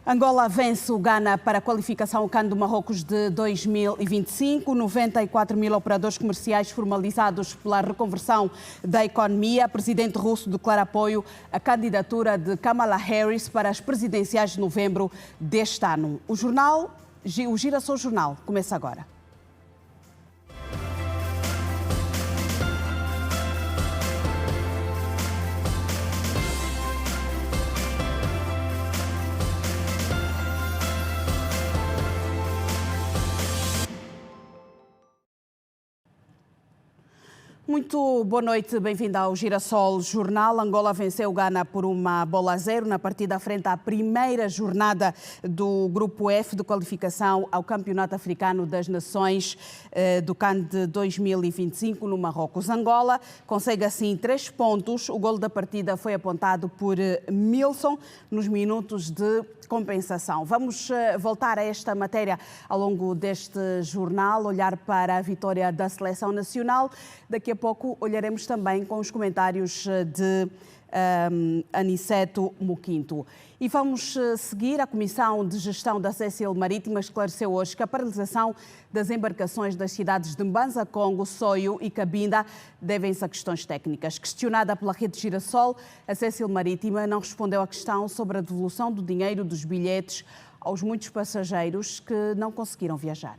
Angola vence o Ghana para a qualificação ao CAN do Marrocos de 2025. 94 mil operadores comerciais formalizados pela reconversão da economia. O presidente russo declara apoio à candidatura de Kamala Harris para as presidenciais de novembro deste ano. O Girassol Jornal começa agora. Muito boa noite, bem-vinda ao Girassol Jornal. Angola venceu o Ghana por 1-0 na partida frente à primeira jornada do Grupo F de qualificação ao Campeonato Africano das Nações do CAN de 2025 no Marrocos. Angola consegue assim 3 pontos. O golo da partida foi apontado por Milson nos minutos de compensação. Vamos voltar a esta matéria ao longo deste jornal, olhar para a vitória da Seleção Nacional. Daqui a pouco olharemos também com os comentários de Aniceto Muquinto. E vamos seguir. A Comissão de Gestão da Cecil Marítima esclareceu hoje que a paralisação das embarcações das cidades de Mbanza, Congo, Soio e Cabinda devem-se a questões técnicas. Questionada pela Rede Girassol, a Cecil Marítima não respondeu à questão sobre a devolução do dinheiro dos bilhetes aos muitos passageiros que não conseguiram viajar.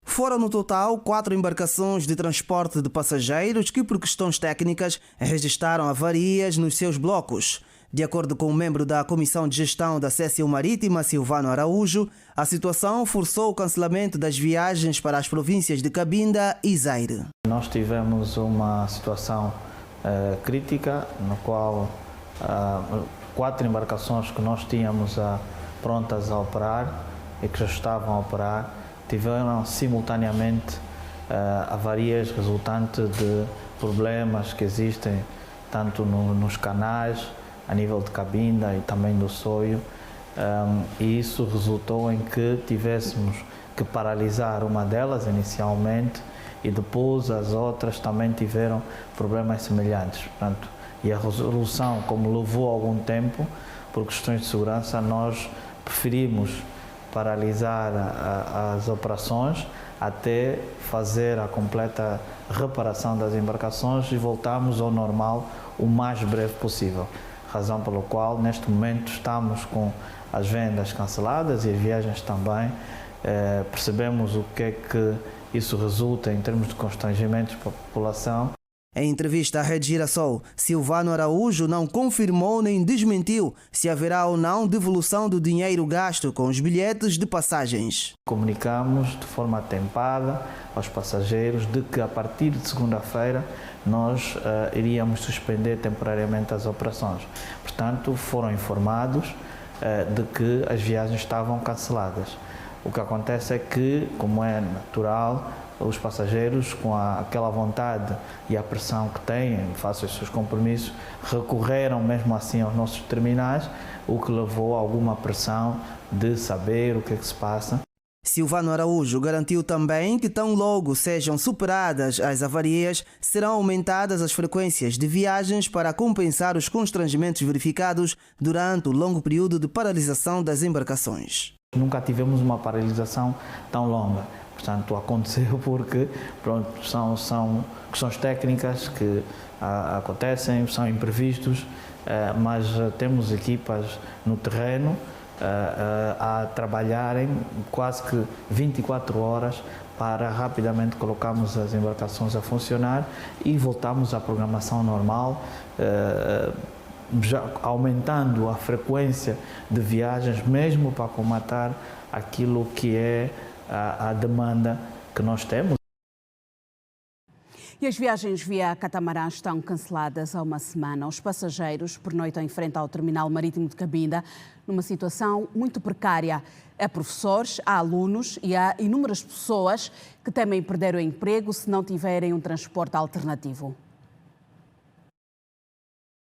Foram no total 4 embarcações de transporte de passageiros que, por questões técnicas, registraram avarias nos seus blocos. De acordo com o membro da Comissão de Gestão da Cecil Marítima, Silvano Araújo, a situação forçou o cancelamento das viagens para as províncias de Cabinda e Zaire. Nós tivemos uma situação crítica, no qual 4 embarcações que nós tínhamos prontas a operar e que já estavam a operar, tiveram simultaneamente avarias resultantes de problemas que existem tanto nos canais, a nível de Cabinda e também do Soio, e isso resultou em que tivéssemos que paralisar uma delas inicialmente e depois as outras também tiveram problemas semelhantes. Portanto, e a resolução, como levou algum tempo, por questões de segurança, nós preferimos paralisar as operações até fazer a completa reparação das embarcações e voltarmos ao normal o mais breve possível. Razão pela qual, neste momento, estamos com as vendas canceladas e as viagens também. Percebemos o que é que isso resulta em termos de constrangimentos para a população. Em entrevista à Rede Girassol, Silvano Araújo não confirmou nem desmentiu se haverá ou não devolução do dinheiro gasto com os bilhetes de passagens. Comunicamos de forma atempada aos passageiros de que a partir de segunda-feira nós iríamos suspender temporariamente as operações. Portanto, foram informados de que as viagens estavam canceladas. O que acontece é que, como é natural, os passageiros, com aquela vontade e a pressão que têm face aos seus compromissos, recorreram mesmo assim aos nossos terminais, o que levou a alguma pressão de saber o que é que se passa. Silvano Araújo garantiu também que tão logo sejam superadas as avarias, serão aumentadas as frequências de viagens para compensar os constrangimentos verificados durante o longo período de paralisação das embarcações. Nunca tivemos uma paralisação tão longa. Portanto, aconteceu porque são questões técnicas que acontecem, são imprevistos, mas temos equipas no terreno a trabalharem quase que 24 horas para rapidamente colocarmos as embarcações a funcionar e voltarmos à programação normal, já aumentando a frequência de viagens, mesmo para comatar aquilo que é a demanda que nós temos. E as viagens via catamarã estão canceladas há uma semana. Os passageiros pernoitam em frente ao terminal marítimo de Cabinda numa situação muito precária. Há professores, há alunos e há inúmeras pessoas que temem perder o emprego se não tiverem um transporte alternativo.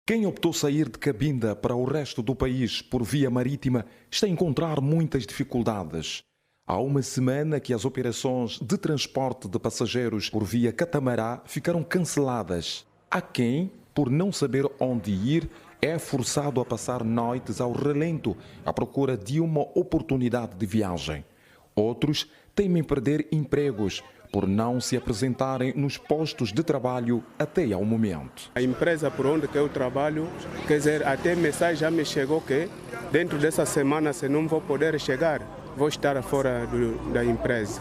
Quem optou sair de Cabinda para o resto do país por via marítima está a encontrar muitas dificuldades. Há uma semana que as operações de transporte de passageiros por via catamarã ficaram canceladas. Há quem, por não saber onde ir, é forçado a passar noites ao relento à procura de uma oportunidade de viagem. Outros temem perder empregos por não se apresentarem nos postos de trabalho até ao momento. A empresa por onde que eu trabalho, quer dizer, até mensagem já me chegou que dentro dessa semana, se não vou poder chegar, vou estar fora da empresa.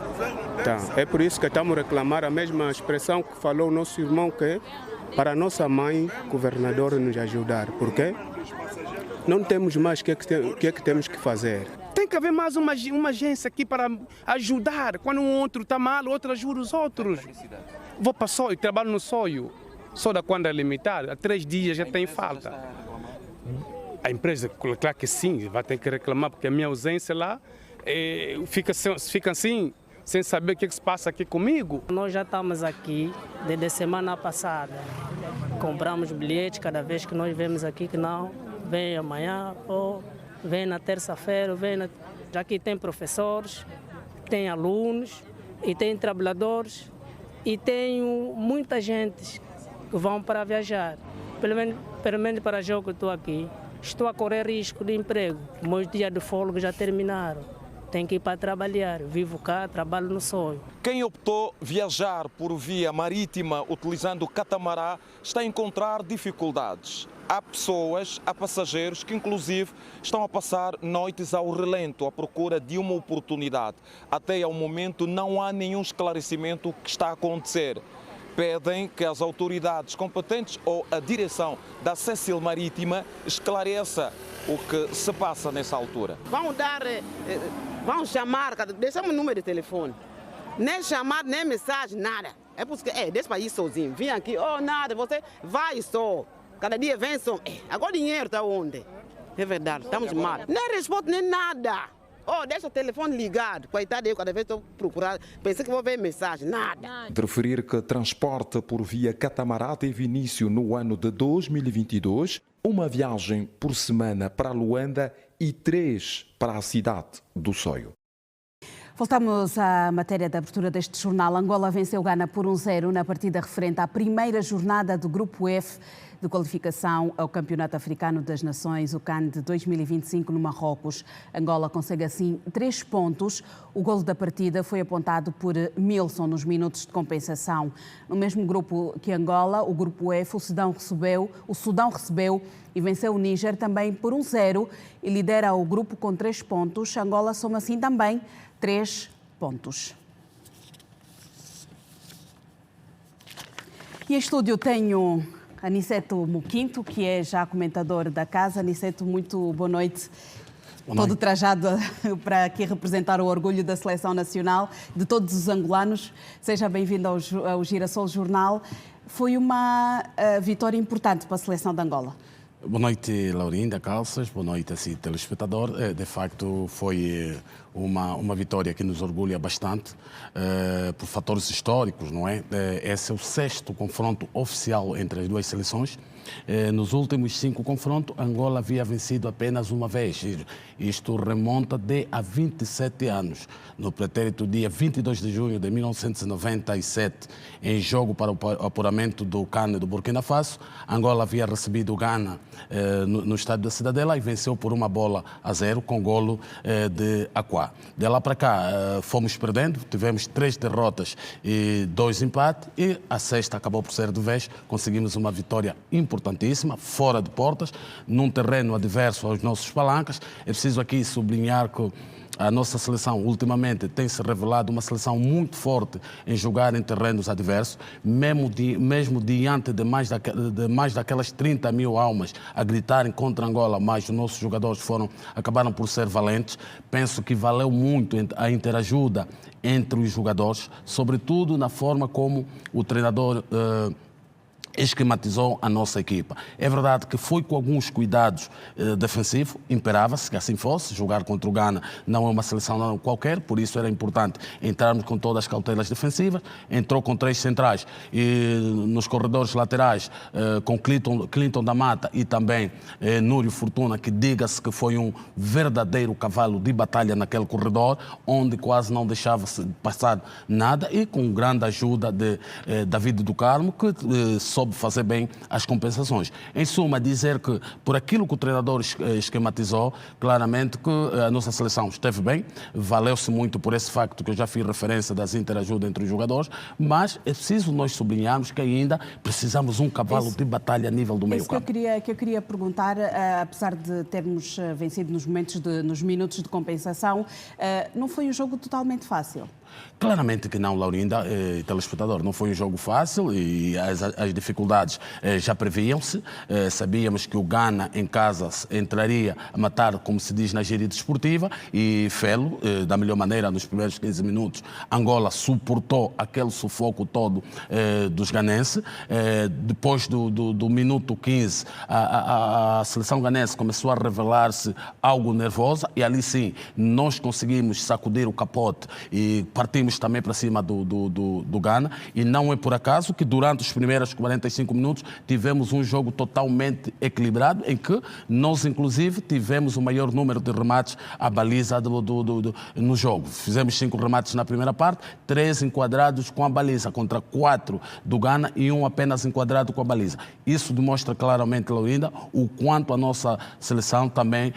Tá. É por isso que estamos a reclamar a mesma expressão que falou o nosso irmão, que para a nossa mãe, governador, nos ajudar. Por quê? Não temos mais o que é que temos que fazer. Tem que haver mais uma agência aqui para ajudar. Quando um outro está mal, o outro ajuda os outros. Vou para Soio, trabalho no Soio. Só da quando é limitado, há 3 dias já tem falta. A empresa, claro que sim, vai ter que reclamar, porque a minha ausência lá fica assim, sem saber o que se passa aqui comigo. Nós já estamos aqui desde a semana passada. Compramos bilhetes cada vez que nós vemos aqui que não, vem amanhã ou vem na terça-feira, já que tem professores, tem alunos e tem trabalhadores e tem muita gente que vão para viajar. Pelo menos para já que eu estou aqui, estou a correr risco de emprego. Meus dias de folga já terminaram. Tenho que ir para trabalhar. Vivo cá, trabalho no Soio. Quem optou viajar por via marítima utilizando o catamarã está a encontrar dificuldades. Há pessoas, há passageiros que inclusive estão a passar noites ao relento à procura de uma oportunidade. Até ao momento não há nenhum esclarecimento que está a acontecer. Pedem que as autoridades competentes ou a direção da Cecil Marítima esclareça o que se passa nessa altura. Vão chamar, deixamos o número de telefone. Nem chamar, nem mensagem, nada. É porque, deixa para ir sozinho. Vim aqui, nada, você vai só. Cada dia vem só. Agora o dinheiro está onde? É verdade, estamos mal. Nem resposta, nem nada. Deixa o telefone ligado. Coitado, eu cada vez estou procurando. Pensei que vou ver mensagem, nada. De referir que transporte por via catamarã teve início no ano de 2022, uma viagem por semana para Luanda e 3 para a cidade do Soio. Voltamos à matéria da abertura deste jornal. Angola venceu Gana por 1-0 na partida referente à primeira jornada do Grupo F de qualificação ao Campeonato Africano das Nações, o CAN de 2025, no Marrocos. Angola consegue assim 3 pontos. O golo da partida foi apontado por Milson nos minutos de compensação. No mesmo grupo que Angola, o Grupo F, o Sudão recebeu e venceu o Níger também por 1-0 e lidera o grupo com 3 pontos. Angola soma assim também 3 pontos. E em estúdio tenho Aniceto Muquinto, que é já comentador da casa. Aniceto, muito boa noite. Todo trajado para aqui representar o orgulho da Seleção Nacional, de todos os angolanos. Seja bem-vindo ao Girassol Jornal. Foi uma vitória importante para a Seleção de Angola. Boa noite, Laurinda Calças. Boa noite, assim, telespectador. De facto, foi uma vitória que nos orgulha bastante por fatores históricos, não é? Esse é o 6º confronto oficial entre as duas seleções. Nos últimos 5 confrontos, Angola havia vencido apenas uma vez. Isto remonta há 27 anos. No pretérito dia 22 de junho de 1997, em jogo para o apuramento do CAN do Burkina Faso, Angola havia recebido o Gana no estádio da Cidadela e venceu por 1-0 com golo de Aquá. De lá para cá fomos perdendo, tivemos 3 derrotas e 2 empates e a 6ª acabou por ser de vez. Conseguimos uma vitória importantíssima, fora de portas, num terreno adverso aos nossos palancas. É preciso aqui sublinhar que a nossa seleção, ultimamente, tem se revelado uma seleção muito forte em jogar em terrenos adversos, mesmo diante de mais daquelas 30 mil almas a gritarem contra Angola, mas os nossos jogadores acabaram por ser valentes. Penso que valeu muito a interajuda entre os jogadores, sobretudo na forma como o treinador esquematizou a nossa equipa. É verdade que foi com alguns cuidados defensivos, imperava-se que assim fosse. Jogar contra o Gana não é uma seleção qualquer, por isso era importante entrarmos com todas as cautelas defensivas. Entrou com 3 centrais e nos corredores laterais com Clinton da Mata e também Núrio Fortuna, que diga-se que foi um verdadeiro cavalo de batalha naquele corredor, onde quase não deixava-se passar nada, e com grande ajuda de David do Carmo, que soube soube fazer bem as compensações. Em suma, dizer que por aquilo que o treinador esquematizou, claramente que a nossa seleção esteve bem, valeu-se muito por esse facto que eu já fiz referência das interajudas entre os jogadores, mas é preciso nós sublinharmos que ainda precisamos um cavalo de batalha a nível do meio-campo. Que eu queria perguntar, apesar de termos vencido nos minutos de compensação, não foi um jogo totalmente fácil? Claramente que não, Laurinda, telespectador, não foi um jogo fácil e as dificuldades já previam-se. Sabíamos que o Ghana em casa entraria a matar, como se diz na gíria desportiva, e fê-lo da melhor maneira nos primeiros 15 minutos. Angola suportou aquele sufoco todo dos ganenses. Depois do minuto 15, a seleção ganense começou a revelar-se algo nervosa e ali sim nós conseguimos sacudir o capote e partimos também para cima do Ghana, e não é por acaso que durante os primeiros 45 minutos tivemos um jogo totalmente equilibrado, em que nós inclusive tivemos o maior número de remates à baliza no jogo. Fizemos 5 remates na primeira parte, 3 enquadrados com a baliza, contra 4 do Ghana e 1 apenas enquadrado com a baliza. Isso demonstra claramente, Laurinda, o quanto a nossa seleção também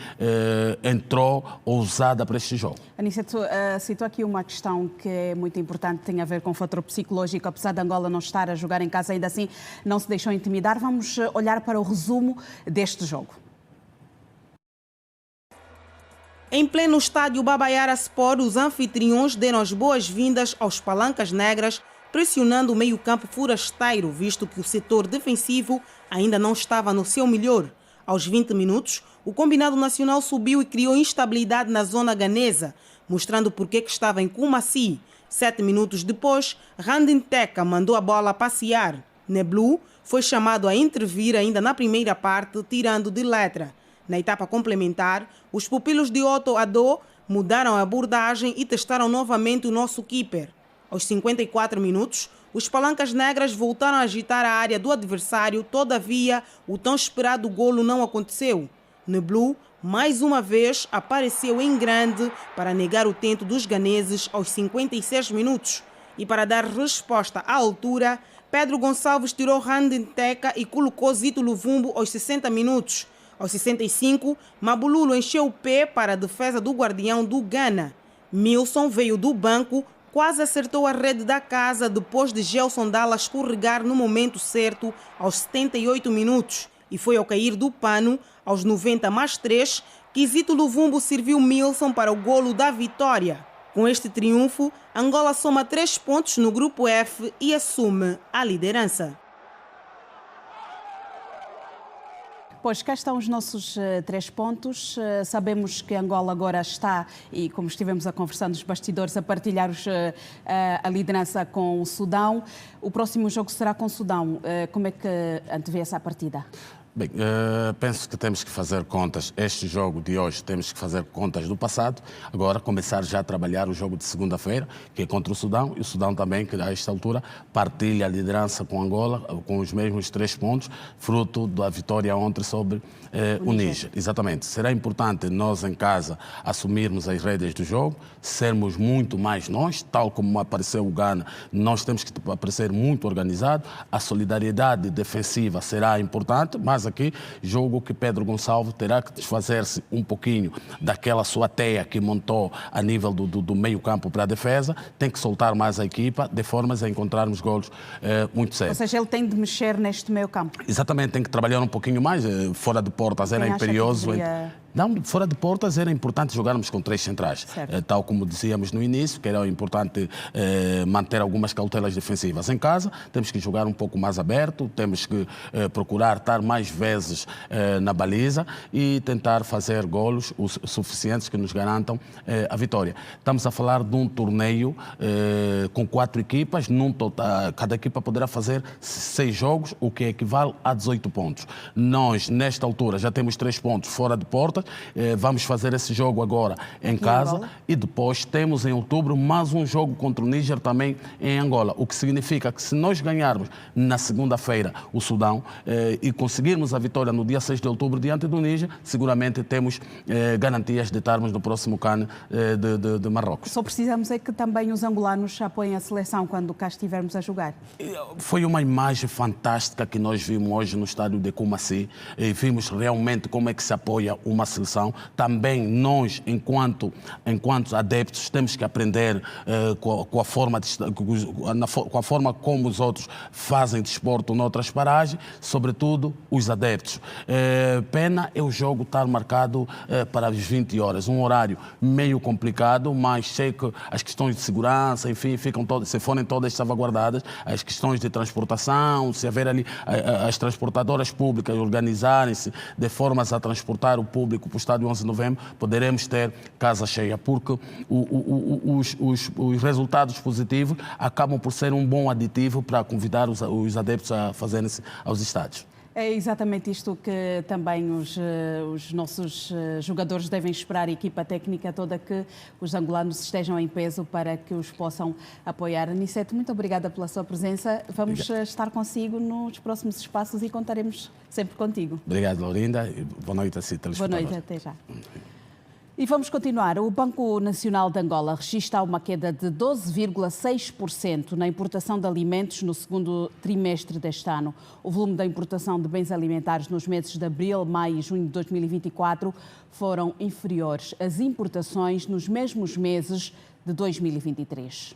entrou ousada para este jogo. Aniceto, citou aqui uma questão que é muito importante, tem a ver com o fator psicológico. Apesar de Angola não estar a jogar em casa, ainda assim não se deixou intimidar. Vamos olhar para o resumo deste jogo. Em pleno estádio Babayara Sport, os anfitriões deram as boas-vindas aos Palancas Negras, pressionando o meio-campo forasteiro, visto que o setor defensivo ainda não estava no seu melhor. Aos 20 minutos, o combinado nacional subiu e criou instabilidade na zona ganesa, mostrando por que estava em Kumasi. 7 minutos depois, Randin Teka mandou a bola passear. Neblu foi chamado a intervir ainda na primeira parte, tirando de letra. Na etapa complementar, os pupilos de Otto Addo mudaram a abordagem e testaram novamente o nosso keeper. Aos 54 minutos, os Palancas Negras voltaram a agitar a área do adversário, todavia o tão esperado golo não aconteceu. Neblu, mais uma vez, apareceu em grande para negar o tento dos ganeses aos 56 minutos. E para dar resposta à altura, Pedro Gonçalves tirou Randin Teka e colocou Zito Luvumbo aos 60 minutos. Aos 65, Mabululo encheu o pé para a defesa do guardião do Ghana. Milson veio do banco, quase acertou a rede da casa depois de Gelson Dalla escorregar no momento certo aos 78 minutos. E foi ao cair do pano, aos 90+3, que Zito Luvumbo serviu Milson para o golo da vitória. Com este triunfo, Angola soma 3 pontos no grupo F e assume a liderança. Pois, cá estão os nossos 3 pontos. Sabemos que Angola agora está, e como estivemos a conversar nos bastidores, a partilhar a liderança com o Sudão. O próximo jogo será com o Sudão. Como é que antevê essa partida? Bem, penso que temos que fazer contas. Este jogo de hoje temos que fazer contas do passado. Agora começar já a trabalhar o jogo de segunda-feira, que é contra o Sudão. E o Sudão também, que a esta altura partilha a liderança com Angola, com os mesmos 3 pontos, fruto da vitória ontem sobre o Níger. Exatamente. Será importante nós em casa assumirmos as rédeas do jogo, sermos muito mais nós, tal como apareceu o Ghana. Nós temos que aparecer muito organizado. A solidariedade defensiva será importante, mas aqui, jogo que Pedro Gonçalves terá que desfazer-se um pouquinho daquela sua teia que montou a nível do meio campo para a defesa, tem que soltar mais a equipa, de formas a encontrarmos golos muito cedo. Ou seja, ele tem de mexer neste meio campo. Exatamente, tem que trabalhar um pouquinho mais, fora de portas era imperioso. Não, fora de portas era importante jogarmos com 3 centrais, tal como dizíamos no início, que era importante manter algumas cautelas defensivas. Em casa temos que jogar um pouco mais aberto, temos que procurar estar mais vezes na baliza e tentar fazer golos os suficientes que nos garantam a vitória. Estamos a falar de um torneio com 4 equipas, num total, cada equipa poderá fazer 6 jogos, o que equivale a 18 pontos. Nós, nesta altura, já temos 3 pontos fora de portas, Vamos fazer esse jogo agora em casa e depois temos em outubro mais um jogo contra o Níger também em Angola. O que significa que se nós ganharmos na segunda-feira o Sudão e conseguirmos a vitória no dia 6 de outubro diante do Níger, seguramente temos garantias de estarmos no próximo CAN de Marrocos. Só precisamos é que também os angolanos apoiem a seleção quando cá estivermos a jogar. Foi uma imagem fantástica que nós vimos hoje no estádio de Kumasi e vimos realmente como é que se apoia uma seleção. Também nós, enquanto adeptos, temos que aprender com a forma como os outros fazem desporto noutras paragens, sobretudo os adeptos. Pena é o jogo estar marcado para as 20 horas, um horário meio complicado, mas sei que as questões de segurança, enfim, se forem todas salvaguardadas, as questões de transportação, se haver ali as transportadoras públicas organizarem-se de formas a transportar o público para o estádio 11 de novembro, poderemos ter casa cheia, porque os resultados positivos acabam por ser um bom aditivo para convidar os adeptos a fazerem-se aos estádios. É exatamente isto que também os nossos jogadores devem esperar, a equipa técnica toda, que os angolanos estejam em peso para que os possam apoiar. Aniceto, muito obrigada pela sua presença. Vamos estar consigo nos próximos espaços e contaremos sempre contigo. Obrigado, Laurinda. Boa noite a si, telespectadores. Boa noite, até já. E vamos continuar. O Banco Nacional de Angola registra uma queda de 12,6% na importação de alimentos no segundo trimestre deste ano. O volume da importação de bens alimentares nos meses de abril, maio e junho de 2024 foram inferiores às importações nos mesmos meses de 2023.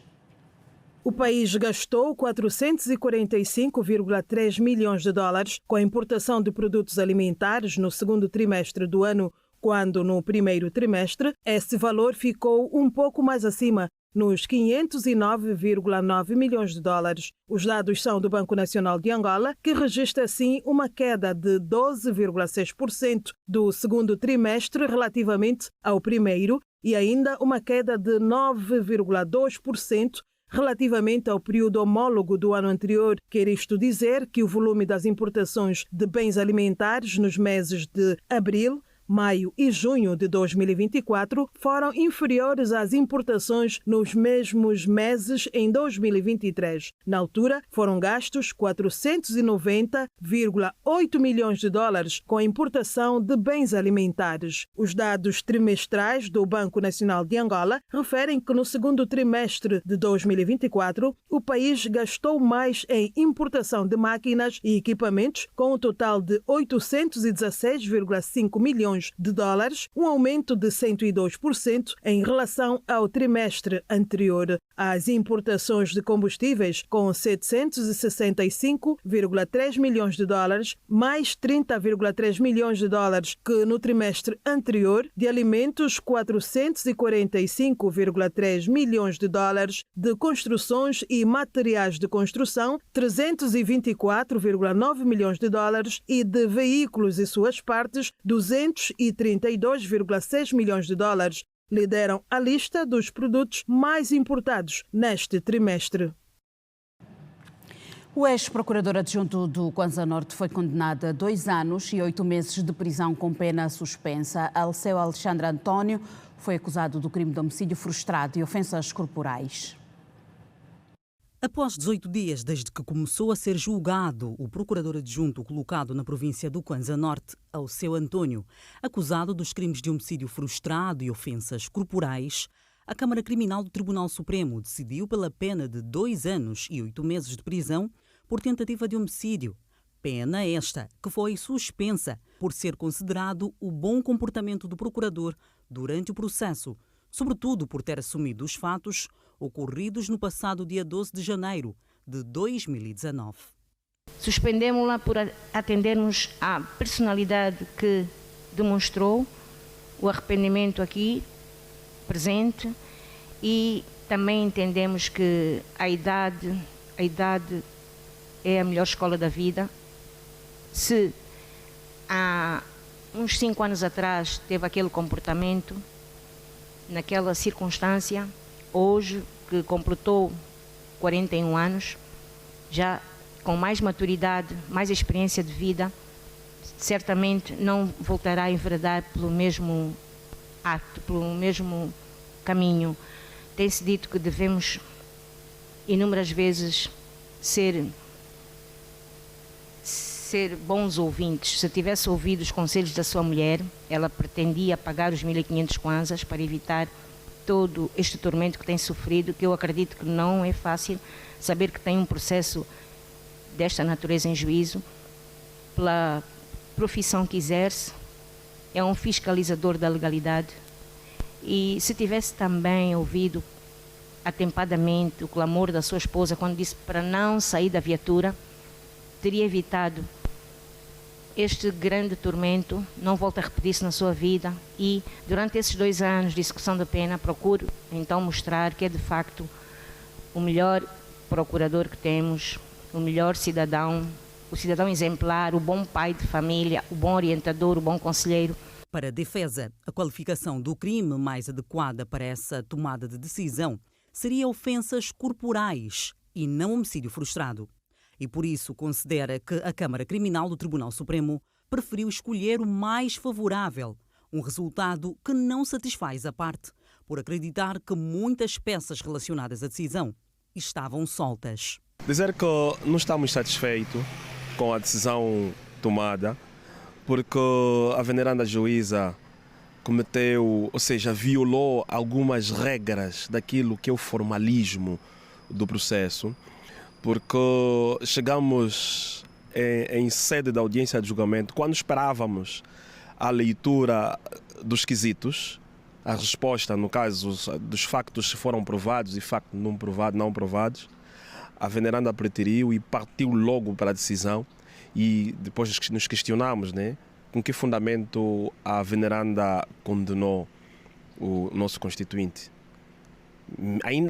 O país gastou 445,3 milhões de dólares com a importação de produtos alimentares no segundo trimestre do ano, quando no primeiro trimestre esse valor ficou um pouco mais acima, nos 509,9 milhões de dólares. Os dados são do Banco Nacional de Angola, que registra assim uma queda de 12,6% do segundo trimestre relativamente ao primeiro e ainda uma queda de 9,2% relativamente ao período homólogo do ano anterior. Quer isto dizer que o volume das importações de bens alimentares nos meses de abril, maio e junho de 2024 foram inferiores às importações nos mesmos meses em 2023. Na altura, foram gastos 490,8 milhões de dólares com a importação de bens alimentares. Os dados trimestrais do Banco Nacional de Angola referem que no segundo trimestre de 2024, o país gastou mais em importação de máquinas e equipamentos, com um total de 816,5 milhões de dólares, um aumento de 102% em relação ao trimestre anterior. As importações de combustíveis, com 765,3 milhões de dólares, mais 30,3 milhões de dólares que no trimestre anterior, de alimentos 445,3 milhões de dólares, de construções e materiais de construção 324,9 milhões de dólares e de veículos e suas partes 232,6 milhões de dólares, lideram a lista dos produtos mais importados neste trimestre. O ex-procurador adjunto do Kwanza Norte foi condenado a 2 anos e 8 meses de prisão com pena suspensa. Alceu Alexandre António foi acusado do crime de homicídio frustrado e ofensas corporais. Após 18 dias desde que começou a ser julgado, o procurador adjunto colocado na província do Kwanza Norte, Alceu António, acusado dos crimes de homicídio frustrado e ofensas corporais, a Câmara Criminal do Tribunal Supremo decidiu pela pena de 2 anos e 8 meses de prisão por tentativa de homicídio. Pena esta que foi suspensa por ser considerado o bom comportamento do procurador durante o processo, sobretudo por ter assumido os fatos ocorridos no passado dia 12 de janeiro de 2019. Suspendemos-la por atendermos à personalidade que demonstrou o arrependimento aqui presente e também entendemos que a idade é a melhor escola da vida. Se há uns 5 anos atrás teve aquele comportamento, naquela circunstância, hoje, que completou 41 anos, já com mais maturidade, mais experiência de vida, certamente não voltará a enveredar pelo mesmo ato, pelo mesmo caminho. Tem-se dito que devemos inúmeras vezes ser bons ouvintes. Se tivesse ouvido os conselhos da sua mulher, ela pretendia pagar os 1.500 kwanzas para evitar todo este tormento que tem sofrido, que eu acredito que não é fácil saber que tem um processo desta natureza em juízo, pela profissão que exerce, é um fiscalizador da legalidade. E se tivesse também ouvido atempadamente o clamor da sua esposa quando disse para não sair da viatura, teria evitado este grande tormento, não volta a repetir-se na sua vida, e durante esses 2 anos de execução da pena procuro então mostrar que é de facto o melhor procurador que temos, o melhor cidadão, o cidadão exemplar, o bom pai de família, o bom orientador, o bom conselheiro. Para a defesa, a qualificação do crime mais adequada para essa tomada de decisão seria ofensas corporais e não homicídio frustrado. E por isso considera que a Câmara Criminal do Tribunal Supremo preferiu escolher o mais favorável, um resultado que não satisfaz a parte, por acreditar que muitas peças relacionadas à decisão estavam soltas. Dizer que não estamos satisfeitos com a decisão tomada, porque a veneranda juíza cometeu, ou seja, violou algumas regras daquilo que é o formalismo do processo, porque chegamos em sede da audiência de julgamento, quando esperávamos a leitura dos quesitos, a resposta, no caso dos factos se foram provados e factos não provados, a veneranda preteriu e partiu logo para a decisão, e depois nos questionamos, né, com que fundamento a veneranda condenou o nosso constituinte.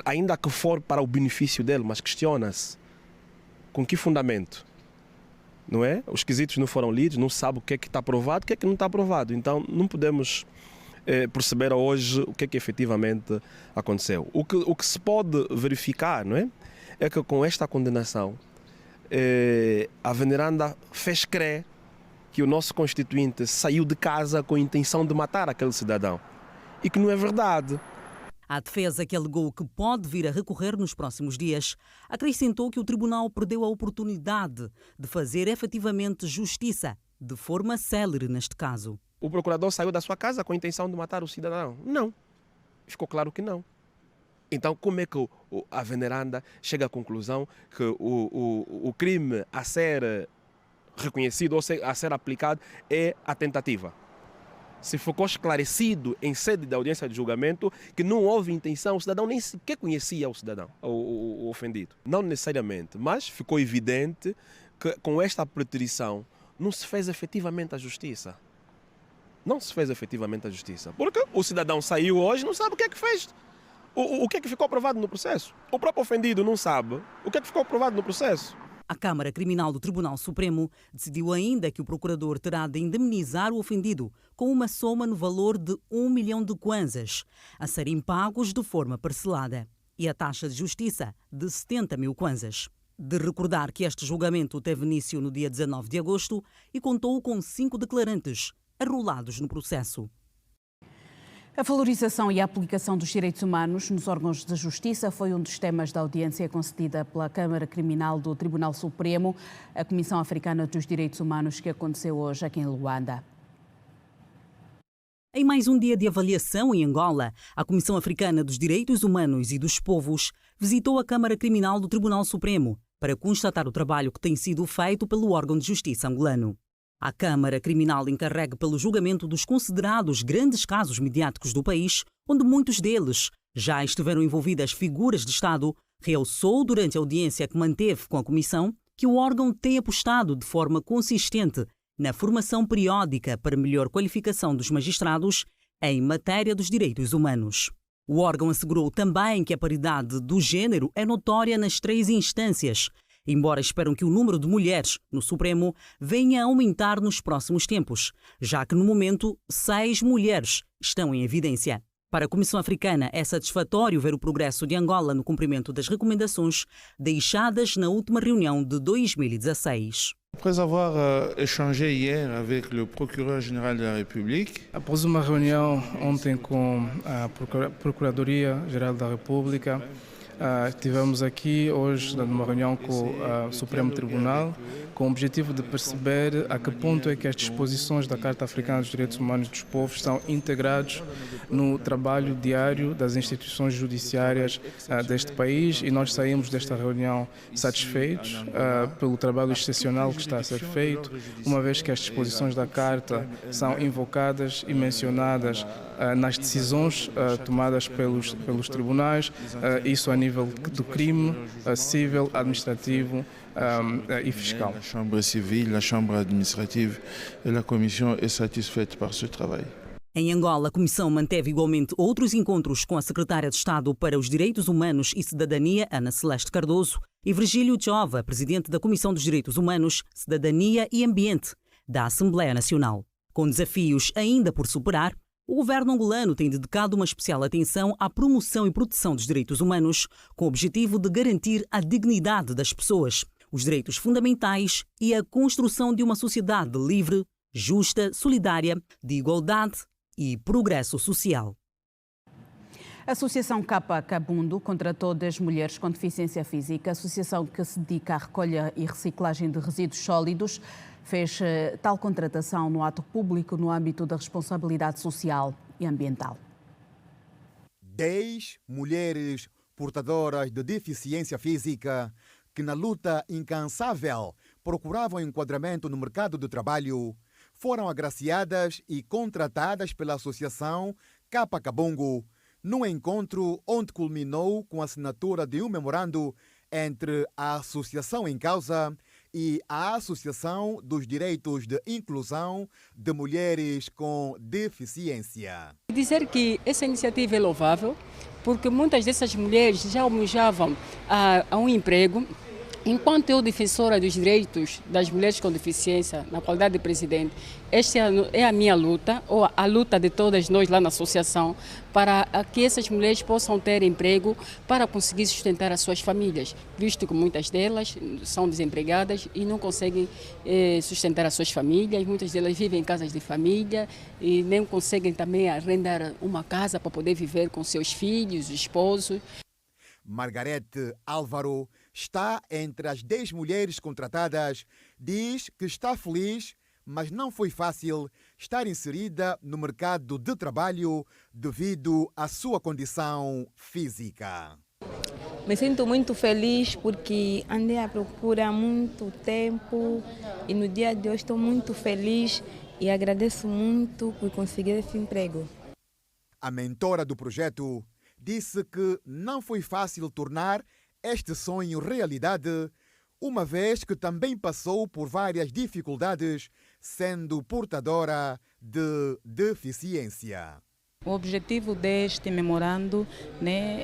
Ainda que for para o benefício dele, mas questiona-se com que fundamento, não é? Os quesitos não foram lidos, não sabe o que é que está aprovado, o que é que não está aprovado. Então não podemos perceber hoje o que é que efetivamente aconteceu. O que se pode verificar, não é? É que com esta condenação a veneranda fez crer que o nosso constituinte saiu de casa com a intenção de matar aquele cidadão, e que não é verdade. A defesa, que alegou que pode vir a recorrer nos próximos dias, acrescentou que o tribunal perdeu a oportunidade de fazer efetivamente justiça, de forma célere neste caso. O procurador saiu da sua casa com a intenção de matar o cidadão? Não. Ficou claro que não. Então, como é que a veneranda chega à conclusão que o crime a ser reconhecido ou a ser aplicado é a tentativa? Se ficou esclarecido em sede da audiência de julgamento que não houve intenção, o cidadão nem sequer conhecia o cidadão, o ofendido. Não necessariamente, mas ficou evidente que com esta preterição não se fez efetivamente a justiça. Não se fez efetivamente a justiça. Porque o cidadão saiu hoje e não sabe o que é que fez. O que é que ficou aprovado no processo. O próprio ofendido não sabe o que é que ficou aprovado no processo. A Câmara Criminal do Tribunal Supremo decidiu ainda que o procurador terá de indemnizar o ofendido com uma soma no valor de 1 milhão de kwanzas, a serem pagos de forma parcelada, e a taxa de justiça de 70 mil kwanzas. De recordar que este julgamento teve início no dia 19 de agosto e contou com 5 declarantes arrolados no processo. A valorização e a aplicação dos direitos humanos nos órgãos de justiça foi um dos temas da audiência concedida pela Câmara Criminal do Tribunal Supremo, a Comissão Africana dos Direitos Humanos, que aconteceu hoje aqui em Luanda. Em mais um dia de avaliação em Angola, a Comissão Africana dos Direitos Humanos e dos Povos visitou a Câmara Criminal do Tribunal Supremo para constatar o trabalho que tem sido feito pelo órgão de justiça angolano. A Câmara Criminal encarregue pelo julgamento dos considerados grandes casos mediáticos do país, onde muitos deles já estiveram envolvidas figuras de Estado, realçou durante a audiência que manteve com a Comissão que o órgão tem apostado de forma consistente na formação periódica para melhor qualificação dos magistrados em matéria dos direitos humanos. O órgão assegurou também que a paridade do género é notória nas 3 instâncias, embora esperam que o número de mulheres no Supremo venha a aumentar nos próximos tempos, já que no momento 6 mulheres estão em evidência. Para a Comissão Africana é satisfatório ver o progresso de Angola no cumprimento das recomendações deixadas na última reunião de 2016. Après avoir échangé hier avec le procureur général de la République. Após uma reunião ontem com a Procuradoria-Geral da República, tivemos aqui hoje numa reunião com o Supremo Tribunal com o objetivo de perceber a que ponto é que as disposições da Carta Africana dos Direitos Humanos dos Povos estão integrados no trabalho diário das instituições judiciárias deste país, e nós saímos desta reunião satisfeitos pelo trabalho excepcional que está a ser feito, uma vez que as disposições da Carta são invocadas e mencionadas nas decisões tomadas pelos tribunais, isso a nível do crime civil, administrativo e fiscal. A Chambre civile, a Chambre administrative e a Comissão é satisfeita por seu trabalho. Em Angola, a Comissão manteve igualmente outros encontros com a Secretária de Estado para os Direitos Humanos e Cidadania, Ana Celeste Cardoso, e Virgílio Jova, Presidente da Comissão dos Direitos Humanos, Cidadania e Ambiente, da Assembleia Nacional. Com desafios ainda por superar, o governo angolano tem dedicado uma especial atenção à promoção e proteção dos direitos humanos, com o objetivo de garantir a dignidade das pessoas, os direitos fundamentais e a construção de uma sociedade livre, justa, solidária, de igualdade e progresso social. A Associação Capa Kabundo contratou 10 mulheres com deficiência física, associação que se dedica à recolha e reciclagem de resíduos sólidos, fez tal contratação no ato público no âmbito da responsabilidade social e ambiental. 10 mulheres portadoras de deficiência física que na luta incansável procuravam enquadramento no mercado de trabalho foram agraciadas e contratadas pela Associação Capa Kabungo num encontro onde culminou com a assinatura de um memorando entre a associação em causa e a Associação dos Direitos de Inclusão de Mulheres com Deficiência. Dizer que essa iniciativa é louvável, porque muitas dessas mulheres já almejavam a um emprego. Enquanto eu, defensora dos direitos das mulheres com deficiência, na qualidade de presidente, esta é a minha luta, ou a luta de todas nós lá na associação, para que essas mulheres possam ter emprego para conseguir sustentar as suas famílias, visto que muitas delas são desempregadas e não conseguem sustentar as suas famílias, muitas delas vivem em casas de família e nem conseguem também arrendar uma casa para poder viver com seus filhos, esposos. Margarete Álvaro está entre as 10 mulheres contratadas. Diz que está feliz, mas não foi fácil estar inserida no mercado de trabalho devido à sua condição física. Me sinto muito feliz porque andei à procura há muito tempo e no dia de hoje estou muito feliz e agradeço muito por conseguir esse emprego. A mentora do projeto disse que não foi fácil tornar este sonho realidade, uma vez que também passou por várias dificuldades, sendo portadora de deficiência. O objetivo deste memorando,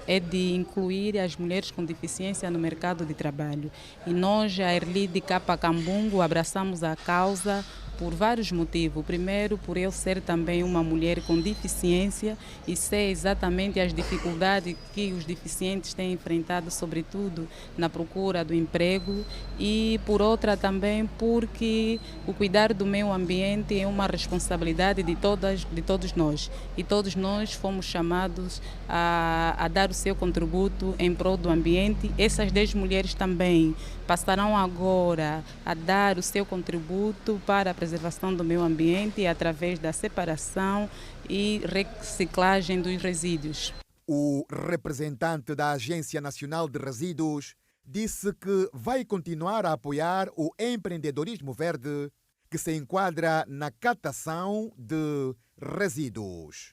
é de incluir as mulheres com deficiência no mercado de trabalho. E nós, a Erli de Capa Kabungo, abraçamos a causa por vários motivos. Primeiro, por eu ser também uma mulher com deficiência e sei exatamente as dificuldades que os deficientes têm enfrentado, sobretudo na procura do emprego. E por outra também porque o cuidar do meio ambiente é uma responsabilidade de todos nós. E todos nós fomos chamados a dar o seu contributo em prol do ambiente. Essas 10 mulheres também passarão agora a dar o seu contributo para a preservação do meio ambiente através da separação e reciclagem dos resíduos. O representante da Agência Nacional de Resíduos disse que vai continuar a apoiar o empreendedorismo verde que se enquadra na catação de resíduos.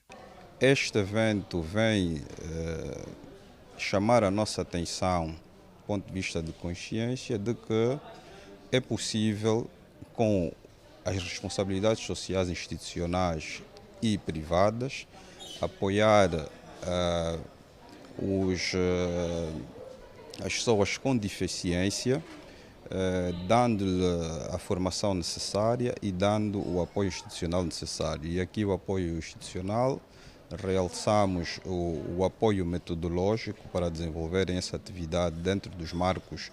Este evento vem chamar a nossa atenção do ponto de vista de consciência de que é possível, com as responsabilidades sociais institucionais e privadas, apoiar as pessoas com deficiência, dando-lhe a formação necessária e dando o apoio institucional necessário. E aqui o apoio institucional, realçamos o apoio metodológico para desenvolverem essa atividade dentro dos marcos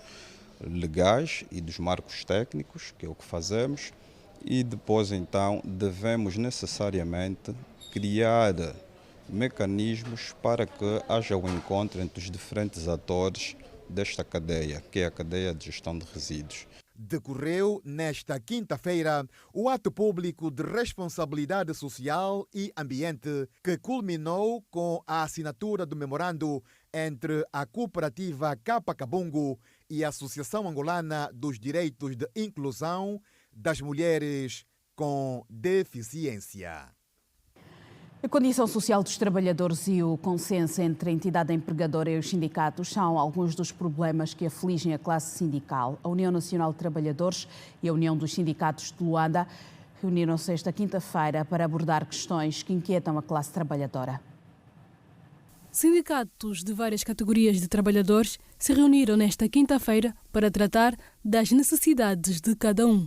legais e dos marcos técnicos, que é o que fazemos, e depois então devemos necessariamente criar mecanismos para que haja um encontro entre os diferentes atores desta cadeia, que é a cadeia de gestão de resíduos. Decorreu nesta quinta-feira o ato público de responsabilidade social e ambiente que culminou com a assinatura do memorando entre a cooperativa Capa Cabungo e a Associação Angolana dos Direitos de Inclusão das Mulheres com Deficiência. A condição social dos trabalhadores e o consenso entre a entidade empregadora e os sindicatos são alguns dos problemas que afligem a classe sindical. A União Nacional de Trabalhadores e a União dos Sindicatos de Luanda reuniram-se esta quinta-feira para abordar questões que inquietam a classe trabalhadora. Sindicatos de várias categorias de trabalhadores se reuniram nesta quinta-feira para tratar das necessidades de cada um.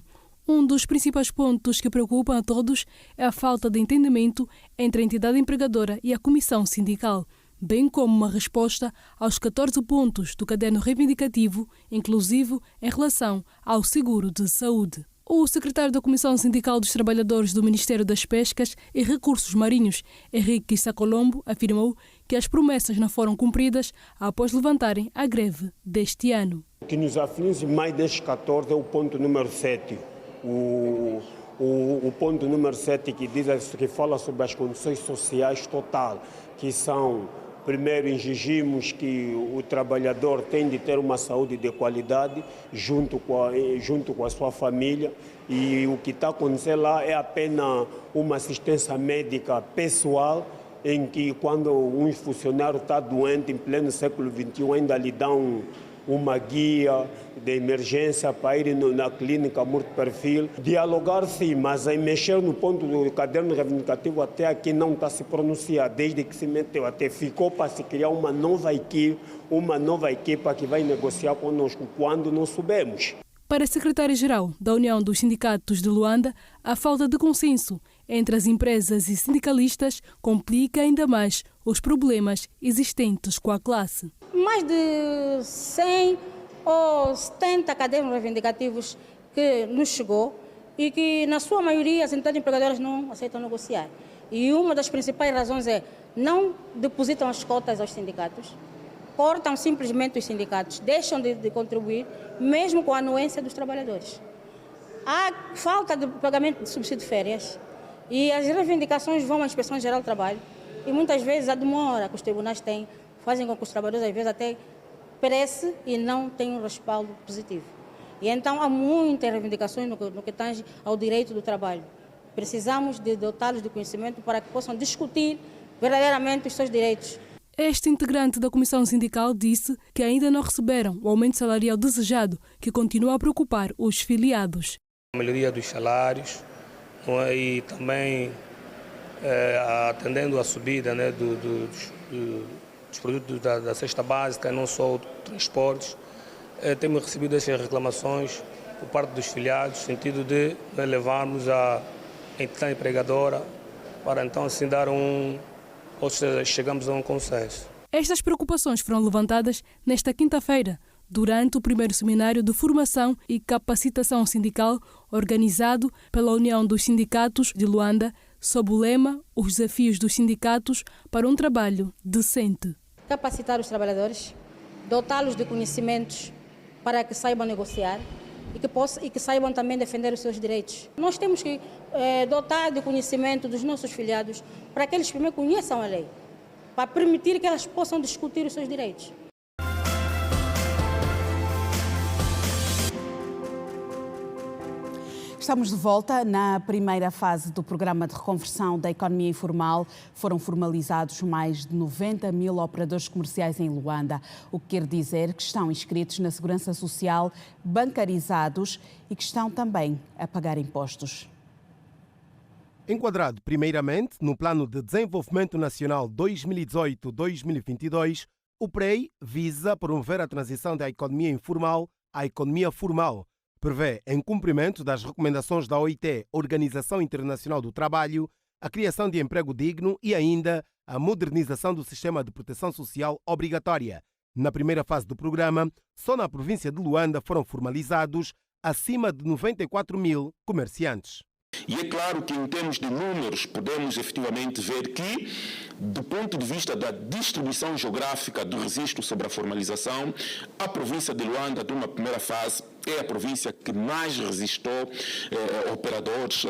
Um dos principais pontos que preocupam a todos é a falta de entendimento entre a entidade empregadora e a comissão sindical, bem como uma resposta aos 14 pontos do caderno reivindicativo, inclusive em relação ao seguro de saúde. O secretário da Comissão Sindical dos Trabalhadores do Ministério das Pescas e Recursos Marinhos, Henrique Sacolombo, afirmou que as promessas não foram cumpridas após levantarem a greve deste ano. O que nos aflige mais destes 14 é o ponto número 7. O ponto número 7 que fala sobre as condições sociais total, que são, primeiro, exigimos que o trabalhador tem de ter uma saúde de qualidade junto com a sua família, e o que está acontecendo lá é apenas uma assistência médica pessoal, em que quando um funcionário está doente em pleno século XXI ainda lhe dão uma guia de emergência para ir na clínica multiperfil. Dialogar sim, mas em mexer no ponto do caderno reivindicativo até aqui não está se pronunciar, desde que se meteu, até ficou para se criar uma nova equipa que vai negociar conosco quando não soubemos. Para a secretária-geral da União dos Sindicatos de Luanda, a falta de consenso entre as empresas e sindicalistas complica ainda mais os problemas existentes com a classe. Mais de 100 ou 70 cadernos reivindicativos que nos chegou e que, na sua maioria, as entidades empregadoras não aceitam negociar. E uma das principais razões é não depositam as cotas aos sindicatos, cortam simplesmente os sindicatos, deixam de contribuir, mesmo com a anuência dos trabalhadores. Há falta de pagamento de subsídio de férias e as reivindicações vão à Inspeção Geral do Trabalho e muitas vezes a demora que os tribunais têm fazem com que os trabalhadores às vezes até perecem e não têm um respaldo positivo. E então há muitas reivindicações no que tange ao direito do trabalho. Precisamos de dotá-los de conhecimento para que possam discutir verdadeiramente os seus direitos. Este integrante da Comissão Sindical disse que ainda não receberam o aumento salarial desejado, que continua a preocupar os filiados. A melhoria dos salários e também atendendo à subida, né, dos produtos da cesta básica, não só transportes, temos recebido essas reclamações por parte dos filiados, no sentido de levarmos a entidade empregadora para então assim dar ou seja, chegamos a um consenso. Estas preocupações foram levantadas nesta quinta-feira, durante o primeiro seminário de formação e capacitação sindical organizado pela União dos Sindicatos de Luanda, sob o lema Os Desafios dos Sindicatos para um Trabalho Decente. Capacitar os trabalhadores, dotá-los de conhecimentos para que saibam negociar e que saibam também defender os seus direitos. Nós temos que dotar de conhecimento dos nossos filiados para que eles primeiro conheçam a lei, para permitir que elas possam discutir os seus direitos. Estamos de volta. Na primeira fase do programa de reconversão da economia informal, foram formalizados mais de 90 mil operadores comerciais em Luanda, o que quer dizer que estão inscritos na Segurança Social, bancarizados e que estão também a pagar impostos. Enquadrado primeiramente no Plano de Desenvolvimento Nacional 2018-2022, o PREI visa promover a transição da economia informal à economia formal. Prevê, em cumprimento das recomendações da OIT, Organização Internacional do Trabalho, a criação de emprego digno e ainda a modernização do sistema de proteção social obrigatória. Na primeira fase do programa, só na província de Luanda foram formalizados acima de 94 mil comerciantes. E é claro que em termos de números podemos efetivamente ver que, do ponto de vista da distribuição geográfica do registro sobre a formalização, a província de Luanda, de uma primeira fase, é a província que mais registrou operadores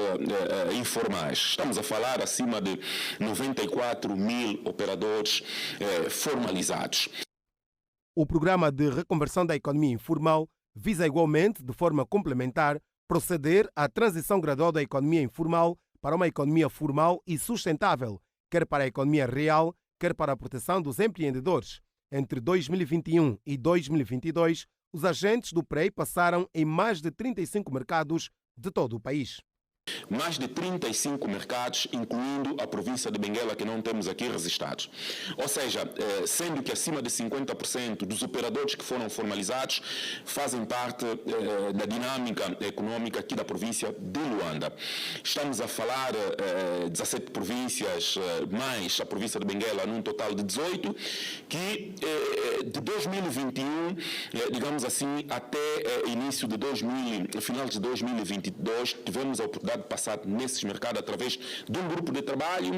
informais. Estamos a falar acima de 94 mil operadores formalizados. O programa de reconversão da economia informal visa igualmente, de forma complementar, proceder à transição gradual da economia informal para uma economia formal e sustentável, quer para a economia real, quer para a proteção dos empreendedores. Entre 2021 e 2022, os agentes do PREI passaram em mais de 35 mercados de todo o país. Mais de 35 mercados, incluindo a província de Benguela, que não temos aqui registrados. Ou seja, sendo que acima de 50% dos operadores que foram formalizados fazem parte da dinâmica econômica aqui da província de Luanda. Estamos a falar 17 províncias, mais a província de Benguela, num total de 18, que de 2021, digamos assim, até início de final de 2022, tivemos a oportunidade de passar nesses mercados através de um grupo de trabalho,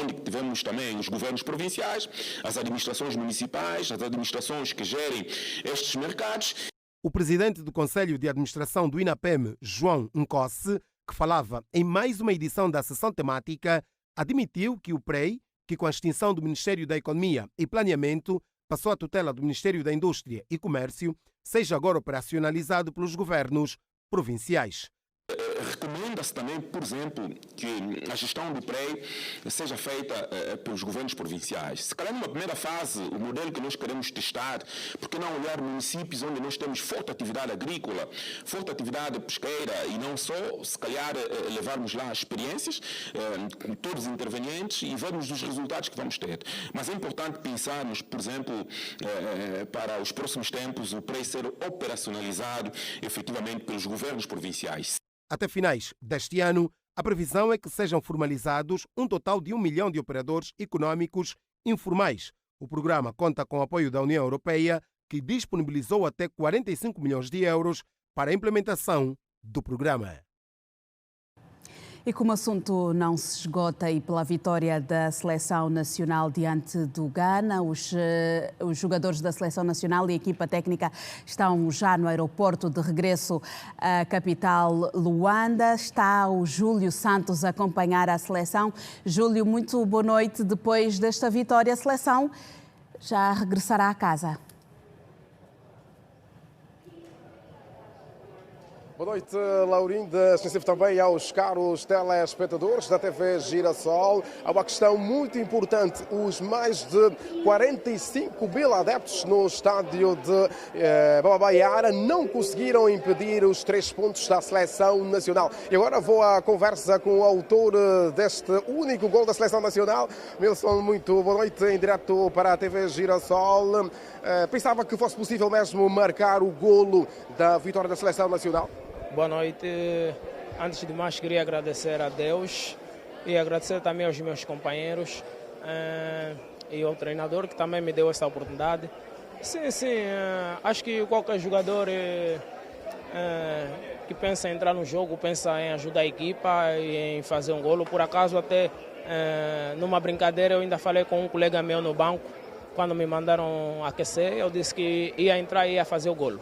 onde tivemos também os governos provinciais, as administrações municipais, as administrações que gerem estes mercados. O presidente do Conselho de Administração do INAPEM, João Nkosse, que falava em mais uma edição da sessão temática, admitiu que o PREI, que com a extinção do Ministério da Economia e Planeamento passou à tutela do Ministério da Indústria e Comércio, seja agora operacionalizado pelos governos provinciais. Recomenda-se também, por exemplo, que a gestão do PREI seja feita pelos governos provinciais. Se calhar numa primeira fase, o modelo que nós queremos testar, porque não olhar municípios onde nós temos forte atividade agrícola, forte atividade pesqueira e não só, se calhar levarmos lá experiências com todos os intervenientes e vermos os resultados que vamos ter. Mas é importante pensarmos, por exemplo, para os próximos tempos, o PREI ser operacionalizado efetivamente pelos governos provinciais. Até finais deste ano, a previsão é que sejam formalizados um total de 1 milhão de operadores econômicos informais. O programa conta com o apoio da União Europeia, que disponibilizou até 45 milhões de euros para a implementação do programa. E como o assunto não se esgota e pela vitória da Seleção Nacional diante do Ghana, os jogadores da Seleção Nacional e a equipa técnica estão já no aeroporto de regresso à capital Luanda. Está o Júlio Santos a acompanhar a seleção. Júlio, muito boa noite. Depois desta vitória, a seleção já regressará a casa. Boa noite, Laurinda. Extensivo também aos caros telespectadores da TV Girassol. Há uma questão muito importante. Os mais de 45 mil adeptos no estádio de Babaiara não conseguiram impedir os 3 pontos da Seleção Nacional. E agora vou à conversa com o autor deste único gol da Seleção Nacional. Wilson, muito boa noite, em direto para a TV Girassol. Pensava que fosse possível mesmo marcar o golo da vitória da Seleção Nacional? Boa noite. Antes de mais, queria agradecer a Deus e agradecer também aos meus companheiros e ao treinador que também me deu essa oportunidade. Sim, acho que qualquer jogador que pensa em entrar no jogo, pensa em ajudar a equipa e em fazer um golo. Por acaso, até numa brincadeira, eu ainda falei com um colega meu no banco, quando me mandaram aquecer, eu disse que ia entrar e ia fazer o golo.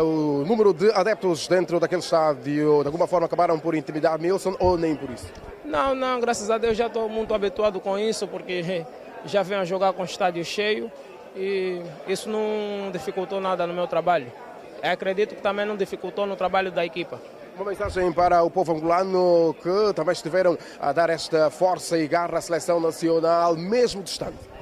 O número de adeptos dentro daquele estádio, de alguma forma, acabaram por intimidar Milson ou nem por isso? Não, graças a Deus já estou muito habituado com isso, porque já venho a jogar com o estádio cheio e isso não dificultou nada no meu trabalho. Eu acredito que também não dificultou no trabalho da equipa. Uma mensagem para o povo angolano que também estiveram a dar esta força e garra à Seleção Nacional, mesmo distante.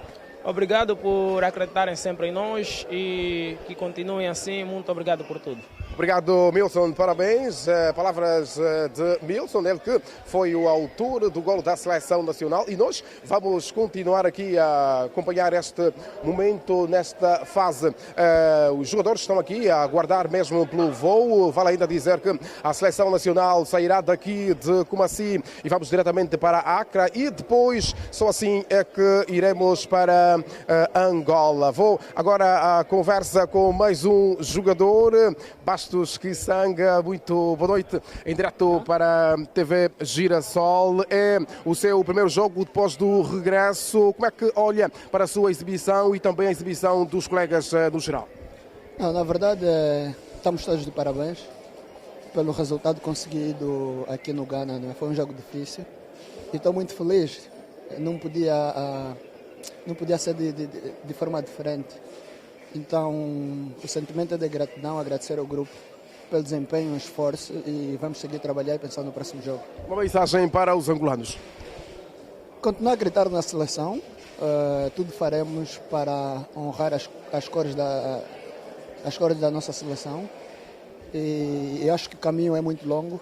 Obrigado por acreditarem sempre em nós e que continuem assim. Muito obrigado por tudo. Obrigado, Milson. Parabéns. Palavras de Milson, ele que foi o autor do golo da Seleção Nacional. E nós vamos continuar aqui a acompanhar este momento, nesta fase. Os jogadores estão aqui a aguardar mesmo pelo voo. Vale ainda dizer que a Seleção Nacional sairá daqui de Kumasi e vamos diretamente para Accra. E depois, só assim é que iremos para Angola. Vou agora à conversa com mais um jogador, Bastos Kisanga. Muito boa noite, em direto para a TV Girassol. É o seu primeiro jogo depois do regresso. Como é que olha para a sua exibição e também a exibição dos colegas no geral? Não, na verdade, estamos todos de parabéns pelo resultado conseguido aqui no Ghana. Né? Foi um jogo difícil e estou muito feliz. Não podia ser de forma diferente. Então, o sentimento é de gratidão, agradecer ao grupo pelo desempenho, esforço, e vamos seguir a trabalhar e pensar no próximo jogo. Uma mensagem para os angolanos? Continuar a acreditar na seleção, tudo faremos para honrar as cores da nossa seleção, e eu acho que o caminho é muito longo,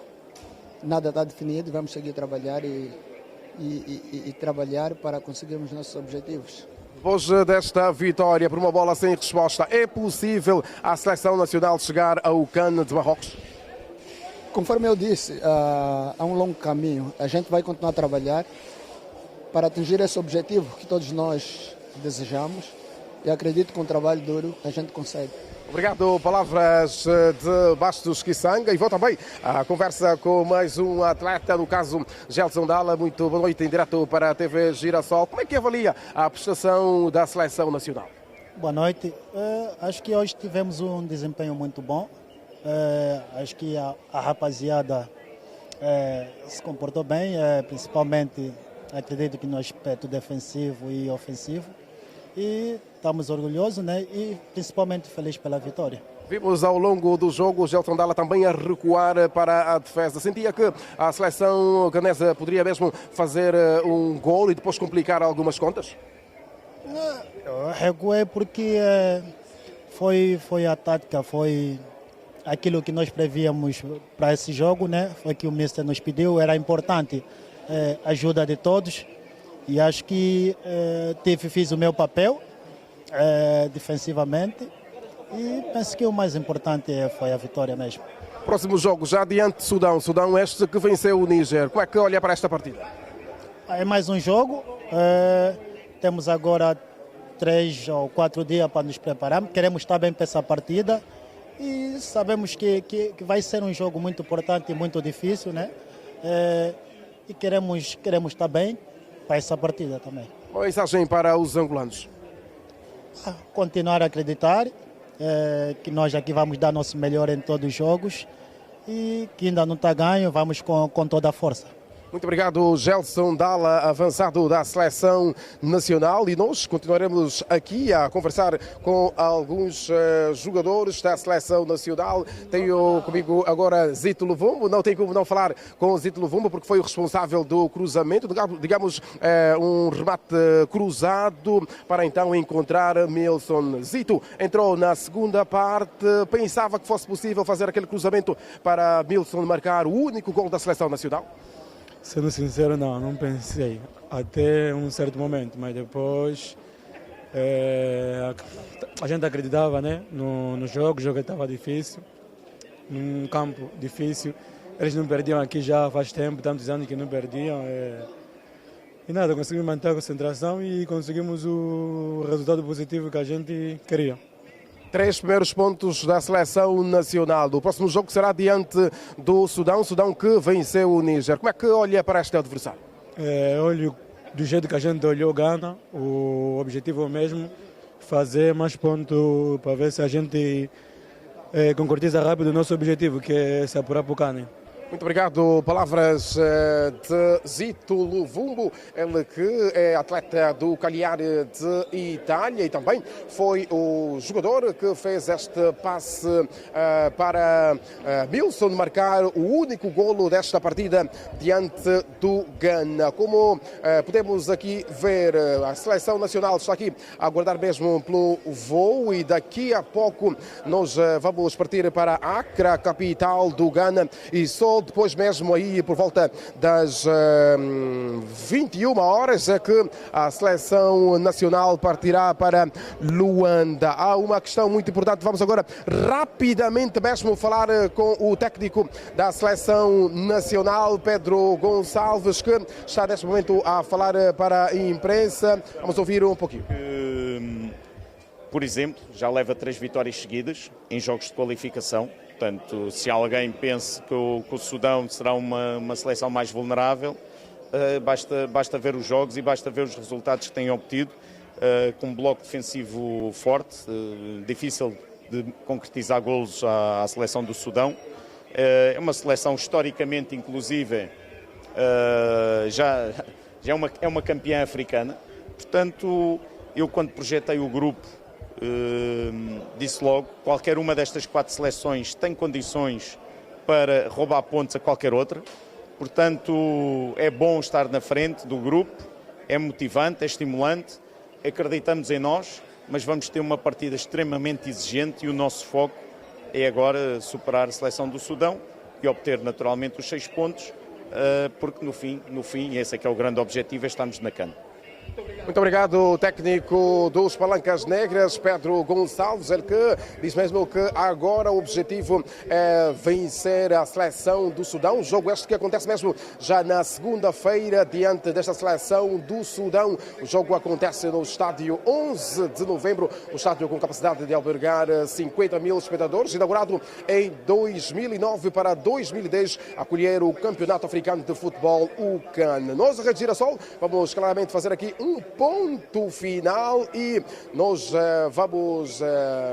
nada está definido, vamos seguir a trabalhar e trabalhar para conseguirmos nossos objetivos. Depois desta vitória por uma bola sem resposta, é possível a Seleção Nacional chegar ao CAN de Marrocos? Conforme eu disse, há um longo caminho. A gente vai continuar a trabalhar para atingir esse objetivo que todos nós desejamos, e acredito que com um trabalho duro a gente consegue. Obrigado. Palavras de Bastos Kisanga. E vou também à conversa com mais um atleta, no caso Gelson Dalla. Muito boa noite, em direto para a TV Girassol. Como é que avalia a prestação da Seleção Nacional? Boa noite. Acho que hoje tivemos um desempenho muito bom. Acho que a rapaziada se comportou bem, principalmente acredito que no aspecto defensivo e ofensivo. E estamos orgulhosos, né? E principalmente felizes pela vitória. Vimos ao longo do jogo o Gelson Dalla também a recuar para a defesa. Sentia que a seleção ganesa poderia mesmo fazer um gol e depois complicar algumas contas? Eu recuei porque foi a tática, foi aquilo que nós prevíamos para esse jogo, né? Foi que o Mister nos pediu, era importante a ajuda de todos. E acho que fiz o meu papel defensivamente, e penso que o mais importante foi a vitória mesmo. Próximo jogo, já diante de Sudão. Sudão este que venceu o Níger. Como é que olha para esta partida? É mais um jogo. Temos agora 3 ou 4 dias para nos preparar. Queremos estar bem para essa partida e sabemos que vai ser um jogo muito importante e muito difícil, né? E queremos estar bem para essa partida também. Uma mensagem para os angolanos? Continuar a acreditar que nós aqui vamos dar nosso melhor em todos os jogos, e que ainda não está ganho, vamos com toda a força. Muito obrigado, Gelson Dalla, avançado da Seleção Nacional. E nós continuaremos aqui a conversar com alguns jogadores da Seleção Nacional. Tenho comigo agora Zito Luvumbo. Não tenho como não falar com Zito Luvumbo, porque foi o responsável do cruzamento, digamos, um remate cruzado para então encontrar Milson. Zito entrou na segunda parte. Pensava que fosse possível fazer aquele cruzamento para Milson marcar o único gol da Seleção Nacional? Sendo sincero, não pensei, até um certo momento, mas depois a gente acreditava, né, no jogo, o jogo estava difícil, num campo difícil, eles não perdiam aqui já faz tempo, tantos anos que não perdiam, e nada, conseguimos manter a concentração e conseguimos o resultado positivo que a gente queria. 3 primeiros pontos da Seleção Nacional. O próximo jogo será diante do Sudão, Sudão que venceu o Níger. Como é que olha para este adversário? Olho do jeito que a gente olhou o Ghana, o objetivo é o mesmo, fazer mais pontos para ver se a gente concretiza rápido o nosso objetivo, que é se apurar para o CAN. Muito obrigado. Palavras de Zito Luvumbo, ele que é atleta do Cagliari de Itália e também foi o jogador que fez este passe para Milson marcar o único golo desta partida diante do Ghana. Como podemos aqui ver, a seleção nacional está aqui a aguardar mesmo pelo voo e daqui a pouco nós vamos partir para Accra, capital do Ghana, e só depois mesmo aí por volta das 21 horas é que a seleção nacional partirá para Luanda. Há uma questão muito importante, vamos agora rapidamente mesmo falar com o técnico da seleção nacional, Pedro Gonçalves, que está neste momento a falar para a imprensa. Vamos ouvir um pouquinho. Por exemplo, já leva 3 vitórias seguidas em jogos de qualificação. Portanto, se alguém pensa que o Sudão será uma seleção mais vulnerável, basta ver os jogos e basta ver os resultados que têm obtido, com um bloco defensivo forte, difícil de concretizar golos à seleção do Sudão. É uma seleção historicamente inclusive, já é uma campeã africana. Portanto, eu quando projetei o grupo, disse logo, qualquer uma destas 4 seleções tem condições para roubar pontos a qualquer outra. Portanto, é bom estar na frente do grupo, é motivante, é estimulante, acreditamos em nós, mas vamos ter uma partida extremamente exigente e o nosso foco é agora superar a seleção do Sudão e obter naturalmente os 6 pontos, porque no fim, esse é que é o grande objetivo, é estarmos na CAN. Muito obrigado, técnico dos Palancas Negras, Pedro Gonçalves, ele que diz mesmo que agora o objetivo é vencer a seleção do Sudão. O jogo este que acontece mesmo já na segunda-feira diante desta seleção do Sudão. O jogo acontece no estádio 11 de novembro, o estádio com capacidade de albergar 50 mil espectadores, inaugurado em 2009 para 2010, acolher o Campeonato Africano de Futebol, o CAN. Nós, a Rede Girassol, vamos claramente fazer aqui um ponto final e nós vamos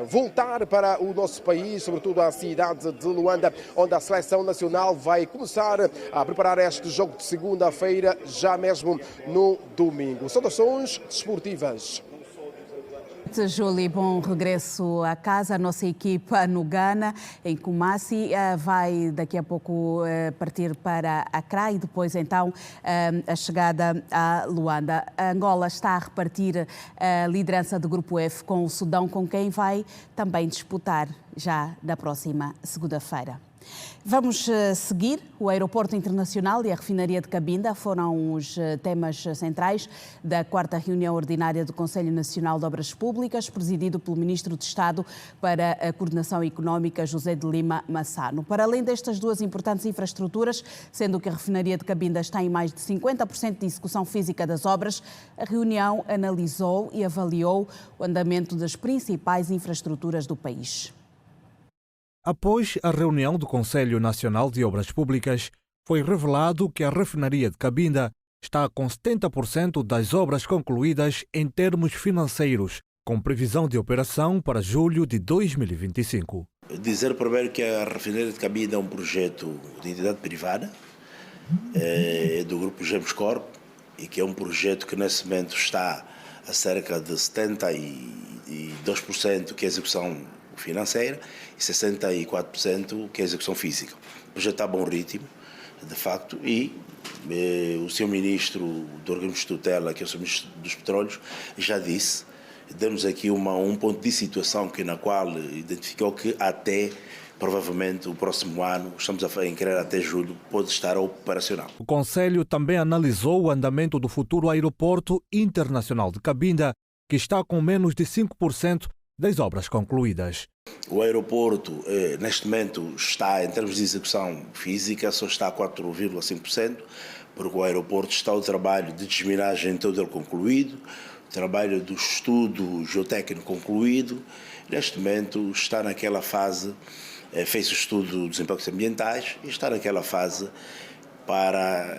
voltar para o nosso país, sobretudo a cidade de Luanda, onde a seleção nacional vai começar a preparar este jogo de segunda-feira, já mesmo no domingo. Saudações desportivas. Julie, bom regresso a casa. A nossa equipa no Ghana, em Kumasi, vai daqui a pouco partir para Accra e depois então a chegada a Luanda. A Angola está a repartir a liderança do Grupo F com o Sudão, com quem vai também disputar já na próxima segunda-feira. Vamos seguir. O Aeroporto Internacional e a Refinaria de Cabinda foram os temas centrais da 4ª reunião ordinária do Conselho Nacional de Obras Públicas, presidido pelo Ministro de Estado para a Coordenação Económica, José de Lima Massano. Para além destas 2 importantes infraestruturas, sendo que a Refinaria de Cabinda está em mais de 50% de execução física das obras, a reunião analisou e avaliou o andamento das principais infraestruturas do país. Após a reunião do Conselho Nacional de Obras Públicas, foi revelado que a refinaria de Cabinda está com 70% das obras concluídas em termos financeiros, com previsão de operação para julho de 2025. Dizer primeiro que a refinaria de Cabinda é um projeto de entidade privada, do grupo James Corp, e que é um projeto que nesse momento está a cerca de 72% que é a execução financeira e 64% que é a execução física. O projeto está a bom ritmo, de facto, e o Sr. Ministro do Organismo de Tutela, que é o Sr. Ministro dos Petróleos, já disse, demos aqui um ponto de situação na qual identificou que até, provavelmente, o próximo ano, estamos a querer até julho, pode estar operacional. O Conselho também analisou o andamento do futuro Aeroporto Internacional de Cabinda, que está com menos de 5% das obras concluídas. O aeroporto, neste momento, está, em termos de execução física, só está a 4,5%, porque o aeroporto está o trabalho de desminagem todo ele concluído, o trabalho do estudo geotécnico concluído. Neste momento, está naquela fase, fez o estudo dos impactos ambientais e está naquela fase para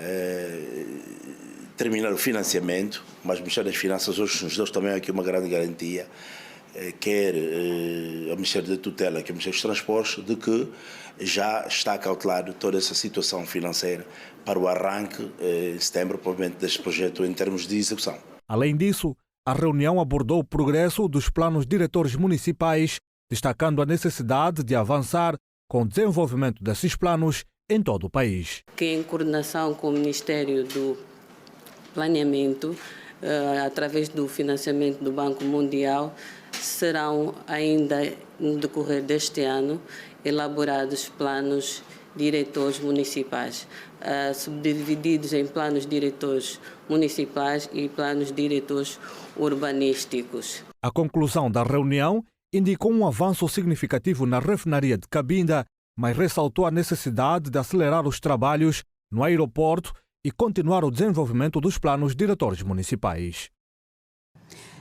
terminar o financiamento, mas o Ministério das Finanças hoje nos deu também aqui uma grande garantia quer a Ministério da Tutela, que é o Ministério dos Transportes, de que já está cautelado toda essa situação financeira para o arranque em setembro, provavelmente, deste projeto em termos de execução. Além disso, a reunião abordou o progresso dos planos diretores municipais, destacando a necessidade de avançar com o desenvolvimento desses planos em todo o país. Que em coordenação com o Ministério do Planeamento, através do financiamento do Banco Mundial, serão ainda no decorrer deste ano elaborados planos diretores municipais, subdivididos em planos diretores municipais e planos diretores urbanísticos. A conclusão da reunião indicou um avanço significativo na refinaria de Cabinda, mas ressaltou a necessidade de acelerar os trabalhos no aeroporto e continuar o desenvolvimento dos planos diretores municipais.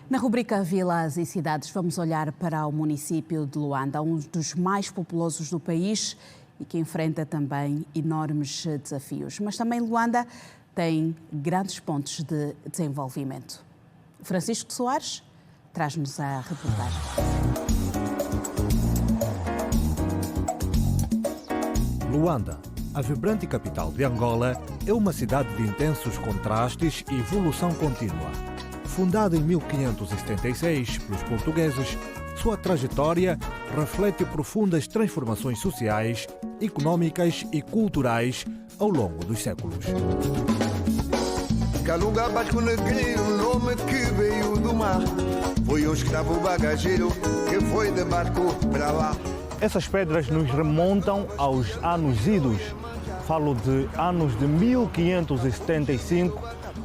Na rubrica Vilas e Cidades, vamos olhar para o município de Luanda, um dos mais populosos do país e que enfrenta também enormes desafios. Mas também Luanda tem grandes pontos de desenvolvimento. Francisco Soares traz-nos a reportagem. Luanda, a vibrante capital de Angola, é uma cidade de intensos contrastes e evolução contínua. Fundada em 1576 pelos portugueses, sua trajetória reflete profundas transformações sociais, econômicas e culturais ao longo dos séculos. Calunga Basco Negrinho, o nome que veio do mar, foi um escravo bagageiro que foi de barco para lá. Essas pedras nos remontam aos anos idos. Falo de anos de 1575,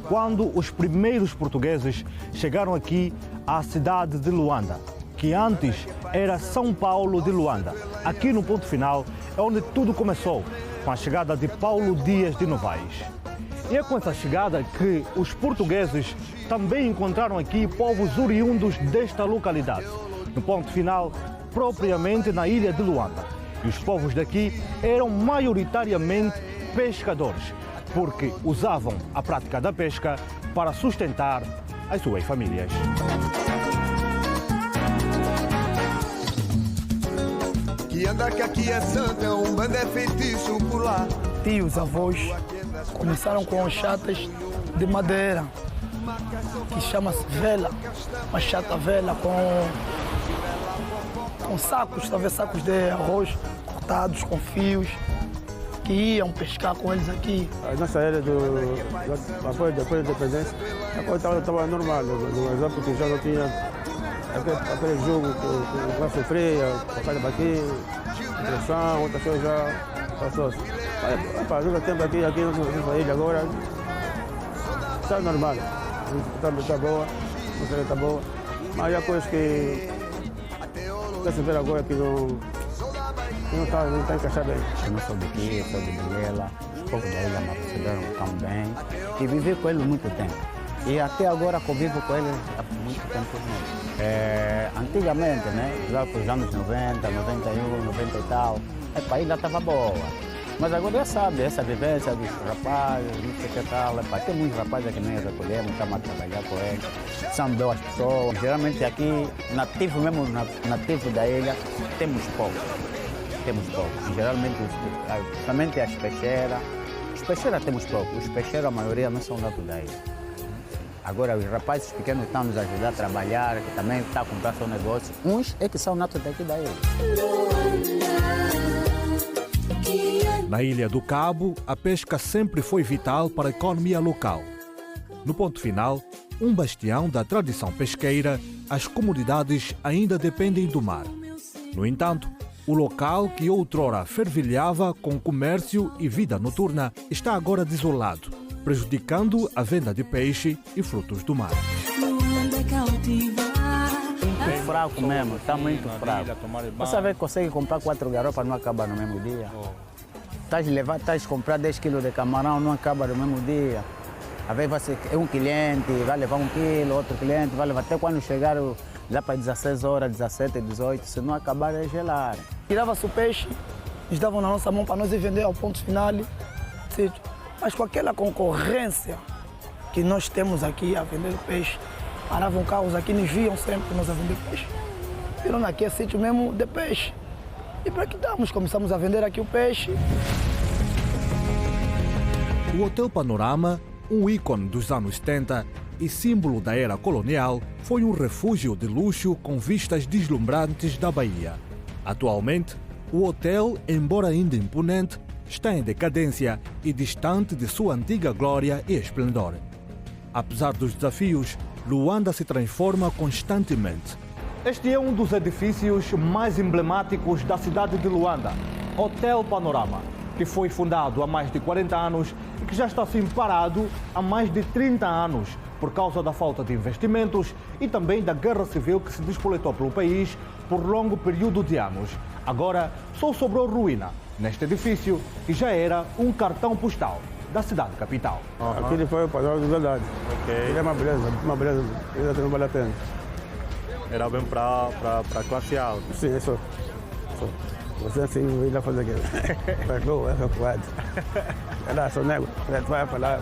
quando os primeiros portugueses chegaram aqui à cidade de Luanda, que antes era São Paulo de Luanda. Aqui no ponto final é onde tudo começou, com a chegada de Paulo Dias de Novaes. E é com essa chegada que os portugueses também encontraram aqui povos oriundos desta localidade, no ponto final, propriamente na ilha de Luanda. E os povos daqui eram maioritariamente pescadores, porque usavam a prática da pesca para sustentar as suas famílias. Que anda que aqui é santa, um bando é feitiço por lá. Tios, avós, começaram com chatas de madeira, que chama-se vela, uma chata vela com sacos, talvez sacos de arroz cortados com fios, que iam pescar com eles aqui. A nossa era depois da independência, a coisa estava normal, no exemplo que já não tinha aquele jogo que vai sofrer, a casa bater, pressão, outras coisas já passou-se. Nunca tempo aqui nessa ilha agora, está normal, está boa, a nossa está boa, mas há coisas que está se ver agora que não está encaixado bem. Eu não sou daqui, eu sou de Benguela, os povos da ilha me receberam tão bem e vivi com eles muito tempo. E até agora convivo com eles há muito tempo mesmo. Antigamente, né, já para os anos 90, 91, 90 e tal, a ilha estava boa. Mas agora já sabe, essa vivência dos rapazes, não sei o que tal, tem muitos rapazes que nós recolhemos, estamos a trabalhar com eles, são boas pessoas. Geralmente aqui, nativo mesmo, nativo da ilha, temos pouco. Geralmente, somente as peixeiras. Os peixeiras temos pouco, os peixeiros, a maioria não são natos da ilha. Agora, os rapazes pequenos estão nos ajudando a trabalhar, que também estão a comprar seu negócio. Uns é que são natos daqui da ilha. Na Ilha do Cabo, a pesca sempre foi vital para a economia local. No ponto final, um bastião da tradição pesqueira, as comunidades ainda dependem do mar. No entanto, o local que outrora fervilhava com comércio e vida noturna está agora desolado, prejudicando a venda de peixe e frutos do mar. Muito fraco mesmo, está muito fraco. Você vê que consegue comprar 4 garopas, não acaba no mesmo dia. Estás a comprar 10 quilos de camarão, não acaba no mesmo dia. Às vezes é um cliente, vai levar 1 quilo, outro cliente vai levar até quando chegar já para 16 horas, 17, 18, se não acabar é gelar. Tirava-se o peixe, eles davam na nossa mão para nós ir vender ao ponto final. Mas com aquela concorrência que nós temos aqui a vender peixe, paravam carros aqui, nos viam sempre nós a vender peixe. viram aqui é sítio mesmo de peixe. E para que damos? Começamos a vender aqui o peixe. O Hotel Panorama, um ícone dos anos 70 e símbolo da era colonial, foi um refúgio de luxo com vistas deslumbrantes da Bahia. Atualmente, o hotel, embora ainda imponente, está em decadência e distante de sua antiga glória e esplendor. Apesar dos desafios, Luanda se transforma constantemente. Este é um dos edifícios mais emblemáticos da cidade de Luanda, Hotel Panorama, que foi fundado há mais de 40 anos e que já está assim parado há mais de 30 anos por causa da falta de investimentos e também da guerra civil que se despoletou pelo país por longo período de anos. Agora só sobrou ruína neste edifício que já era um cartão postal da cidade capital. Aquele foi o padrão de verdade. Ele é uma beleza, ele não vale a pena. Era bem para classe alta. Sim, isso. Você assim, vai fazer aquilo. Vai falar.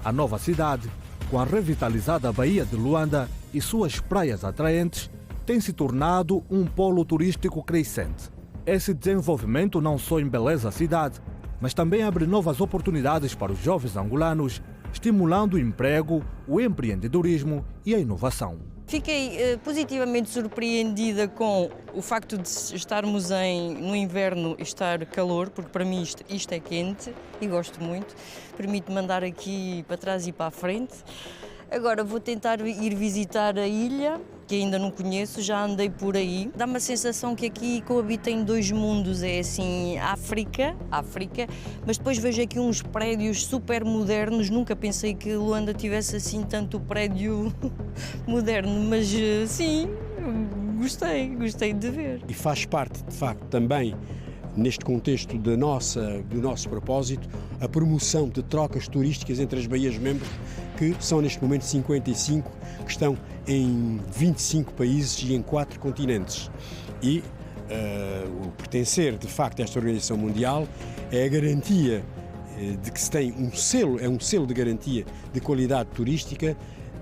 A nova cidade, com a revitalizada Baía de Luanda e suas praias atraentes, tem se tornado um polo turístico crescente. Esse desenvolvimento não só embeleza a cidade, mas também abre novas oportunidades para os jovens angolanos, estimulando o emprego, o empreendedorismo e a inovação. Fiquei positivamente surpreendida com o facto de estarmos no inverno e estar calor, porque para mim isto é quente e gosto muito. Permite-me andar aqui para trás e para a frente. Agora vou tentar ir visitar a ilha, que ainda não conheço, já andei por aí. Dá-me a sensação que aqui coabitem dois mundos, é assim, África, mas depois vejo aqui uns prédios super modernos. Nunca pensei que Luanda tivesse assim tanto prédio moderno, mas sim, gostei de ver. E faz parte, de facto, também neste contexto do nosso propósito, a promoção de trocas turísticas entre as baías-membros, que são neste momento 55, que estão em 25 países e em 4 continentes. E o pertencer, de facto, a esta organização mundial é a garantia de que se tem um selo de garantia de qualidade turística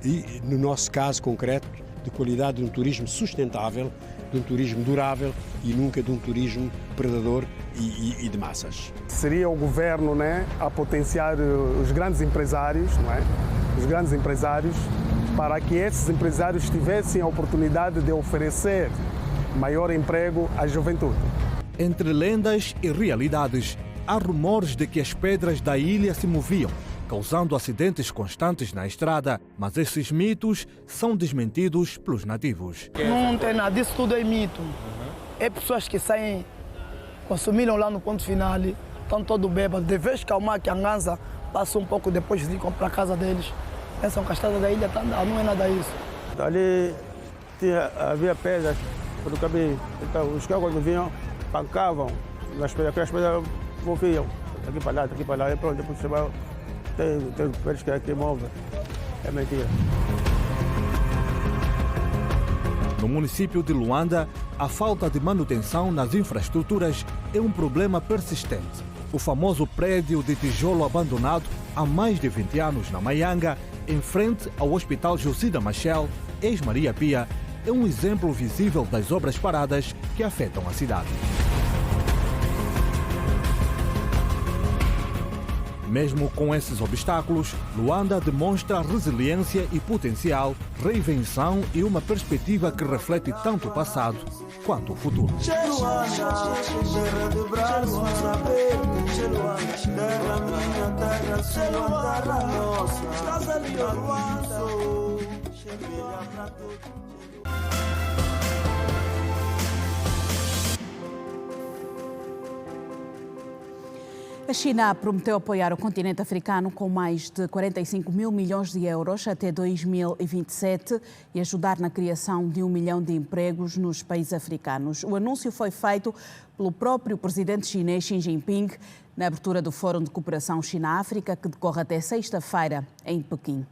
e, no nosso caso concreto, de qualidade de um turismo sustentável, de um turismo durável e nunca de um turismo predador e de massas. Seria o governo, né, a potenciar os grandes empresários, não é? Os grandes empresários, para que esses empresários tivessem a oportunidade de oferecer maior emprego à juventude. Entre lendas e realidades, há rumores de que as pedras da ilha se moviam, causando acidentes constantes na estrada, mas esses mitos são desmentidos pelos nativos. Não tem nada, isso tudo é mito. É pessoas que saem, consumiram lá no ponto final, estão todo bêbados. De vez calmar que a Nganza passa um pouco depois de ir para a casa deles. Pensam que a estrada da ilha não é nada isso. Ali havia pedras pelo caminho. Então os carros quando vinham, pancavam nas pedras, as pedras moviam. Daqui para lá, e pronto, depois chamavam. Tem pedras que aqui movem. É mentira. No município de Luanda, a falta de manutenção nas infraestruturas é um problema persistente. O famoso prédio de tijolo abandonado há mais de 20 anos na Maianga, em frente ao Hospital Josida Machel, ex-Maria Pia, é um exemplo visível das obras paradas que afetam a cidade. Mesmo com esses obstáculos, Luanda demonstra resiliência e potencial, reinvenção e uma perspectiva que reflete tanto o passado quanto o futuro. A China prometeu apoiar o continente africano com mais de 45 mil milhões de euros até 2027 e ajudar na criação de 1 milhão de empregos nos países africanos. O anúncio foi feito pelo próprio presidente chinês Xi Jinping na abertura do Fórum de Cooperação China-África, que decorre até sexta-feira em Pequim.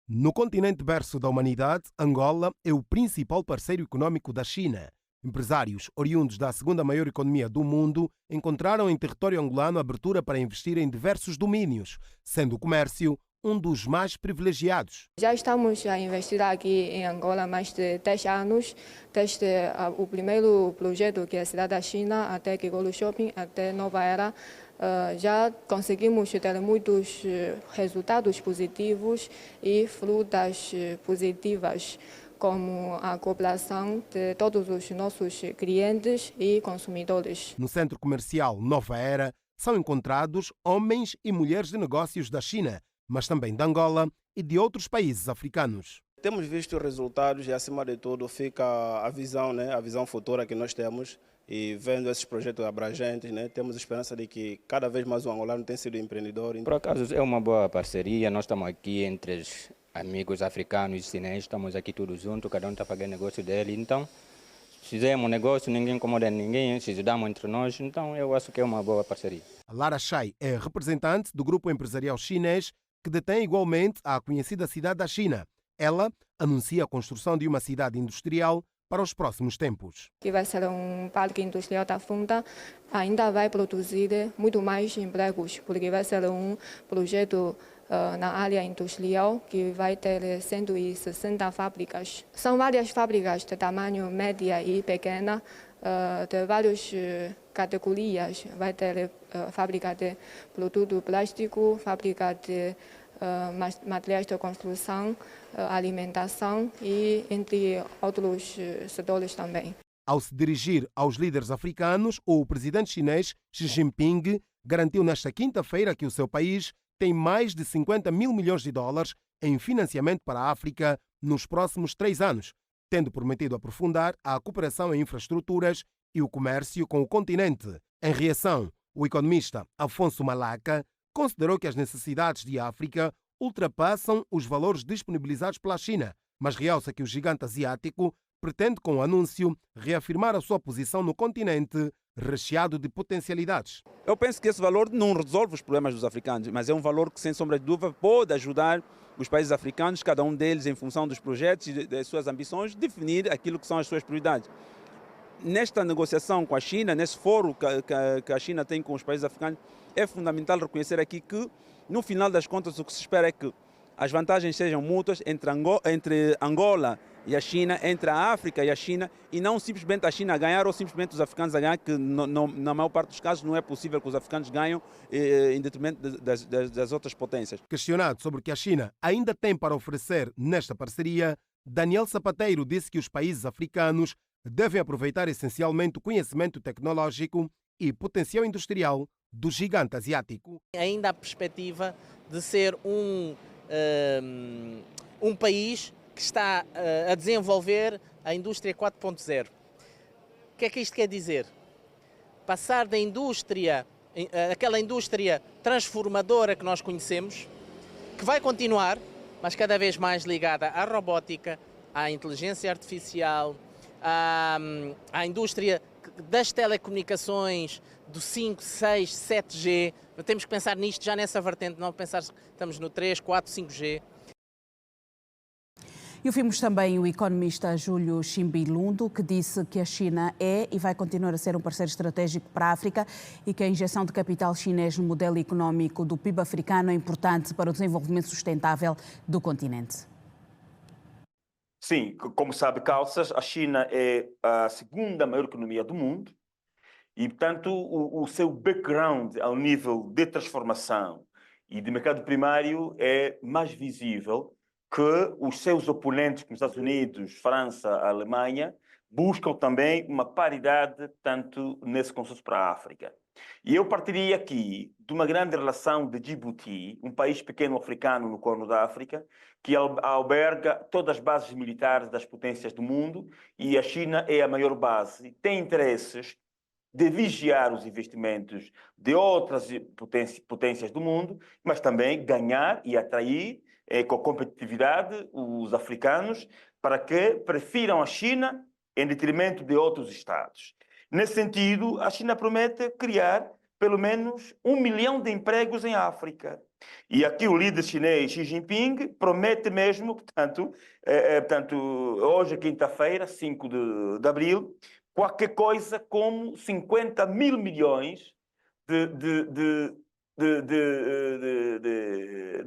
No continente berço da humanidade, Angola é o principal parceiro econômico da China. Empresários oriundos da segunda maior economia do mundo encontraram em território angolano abertura para investir em diversos domínios, sendo o comércio um dos mais privilegiados. Já estamos a investir aqui em Angola há mais de 10 anos, desde o primeiro projeto, que é a Cidade da China, até Gigolo Shopping, até Nova Era. Já conseguimos ter muitos resultados positivos e frutas positivas, como a cooperação de todos os nossos clientes e consumidores. No centro comercial Nova Era são encontrados homens e mulheres de negócios da China, mas também de Angola e de outros países africanos. Temos visto resultados e, acima de tudo, fica a visão, a visão futura que nós temos. E vendo esses projetos abrangentes, temos esperança de que cada vez mais o angolano tem sido empreendedor. Por acaso é uma boa parceria, nós estamos aqui entre os amigos africanos e chineses, estamos aqui todos juntos, cada um está fazendo negócio dele, então se fizemos negócio, ninguém incomoda ninguém, se ajudamos entre nós, então eu acho que é uma boa parceria. Lara Chai é representante do grupo empresarial chinês que detém igualmente a conhecida cidade da China. Ela anuncia a construção de uma cidade industrial para os próximos tempos. Que vai ser um parque industrial da Funda, ainda vai produzir muito mais empregos, porque vai ser um projeto na área industrial que vai ter 160 fábricas. São várias fábricas de tamanho média e pequena, de várias categorias. Vai ter fábrica de produto plástico, fábrica de materiais de construção, alimentação e entre outros setores também. Ao se dirigir aos líderes africanos, o presidente chinês Xi Jinping garantiu nesta quinta-feira que o seu país tem mais de 50 mil milhões de dólares em financiamento para a África nos próximos 3 anos, tendo prometido aprofundar a cooperação em infraestruturas e o comércio com o continente. Em reação, o economista Afonso Malaca considerou que as necessidades de África ultrapassam os valores disponibilizados pela China, mas realça que o gigante asiático pretende, com o anúncio, reafirmar a sua posição no continente recheado de potencialidades. Eu penso que esse valor não resolve os problemas dos africanos, mas é um valor que, sem sombra de dúvida, pode ajudar os países africanos, cada um deles, em função dos projetos e das suas ambições, definir aquilo que são as suas prioridades. Nesta negociação com a China, nesse fórum que a China tem com os países africanos, é fundamental reconhecer aqui que, no final das contas, o que se espera é que as vantagens sejam mútuas entre Angola e a China, entre a África e a China, e não simplesmente a China a ganhar ou simplesmente os africanos a ganhar, que na maior parte dos casos não é possível que os africanos ganhem em detrimento das outras potências. Questionado sobre o que a China ainda tem para oferecer nesta parceria, Daniel Sapateiro disse que os países africanos devem aproveitar essencialmente o conhecimento tecnológico e potencial industrial do gigante asiático. Ainda a perspectiva de ser um país que está a desenvolver a indústria 4.0. O que é que isto quer dizer? Passar da indústria, aquela indústria transformadora que nós conhecemos, que vai continuar, mas cada vez mais ligada à robótica, à inteligência artificial, à indústria das telecomunicações, do 5, 6, 7G. Temos que pensar nisto já nessa vertente, não pensar que estamos no 3, 4, 5G. E ouvimos também o economista Júlio Chimbilundo, que disse que a China é e vai continuar a ser um parceiro estratégico para a África e que a injeção de capital chinês no modelo económico do PIB africano é importante para o desenvolvimento sustentável do continente. Sim, como sabe, Calças, a China é a segunda maior economia do mundo e, portanto, o seu background ao nível de transformação e de mercado primário é mais visível que os seus oponentes, como os Estados Unidos, França, Alemanha, buscam também uma paridade, tanto nesse consenso para a África. E eu partiria aqui de uma grande relação de Djibouti, um país pequeno africano no Corno da África, que alberga todas as bases militares das potências do mundo, e a China é a maior base e tem interesses de vigiar os investimentos de outras potências do mundo, mas também ganhar e atrair com competitividade os africanos para que prefiram a China em detrimento de outros Estados. Nesse sentido, a China promete criar pelo menos 1 milhão de empregos em África. E aqui o líder chinês Xi Jinping promete mesmo, portanto hoje, quinta-feira, 5 de abril, qualquer coisa como 50 mil milhões de de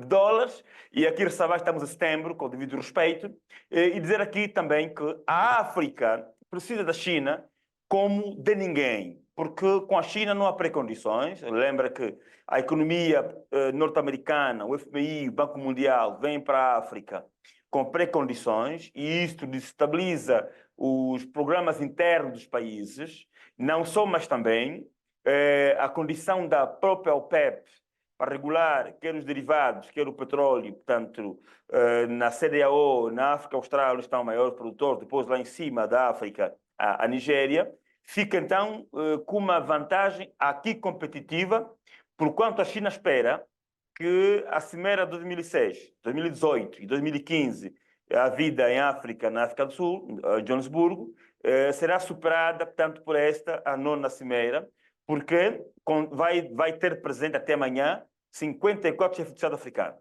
dólares, e aqui estamos em setembro, com o devido respeito, e dizer aqui também que a África precisa da China como de ninguém, porque com a China não há pré-condições. Lembra que a economia norte-americana, o FMI, o Banco Mundial, vem para a África com pré-condições, e isto desestabiliza os programas internos dos países, não só, mas também a condição da própria OPEP para regular quer os derivados, quer o petróleo. Portanto, na CDAO, na África Austral, está o maior produtor, depois lá em cima da África, a Nigéria, fica então com uma vantagem aqui competitiva, porquanto a China espera que a Cimeira de 2006, 2018 e 2015, a vida em África, na África do Sul, Joanesburgo, será superada, portanto, por esta, a 9ª Cimeira, porque vai ter presente até amanhã 54 chefes de Estado africanos.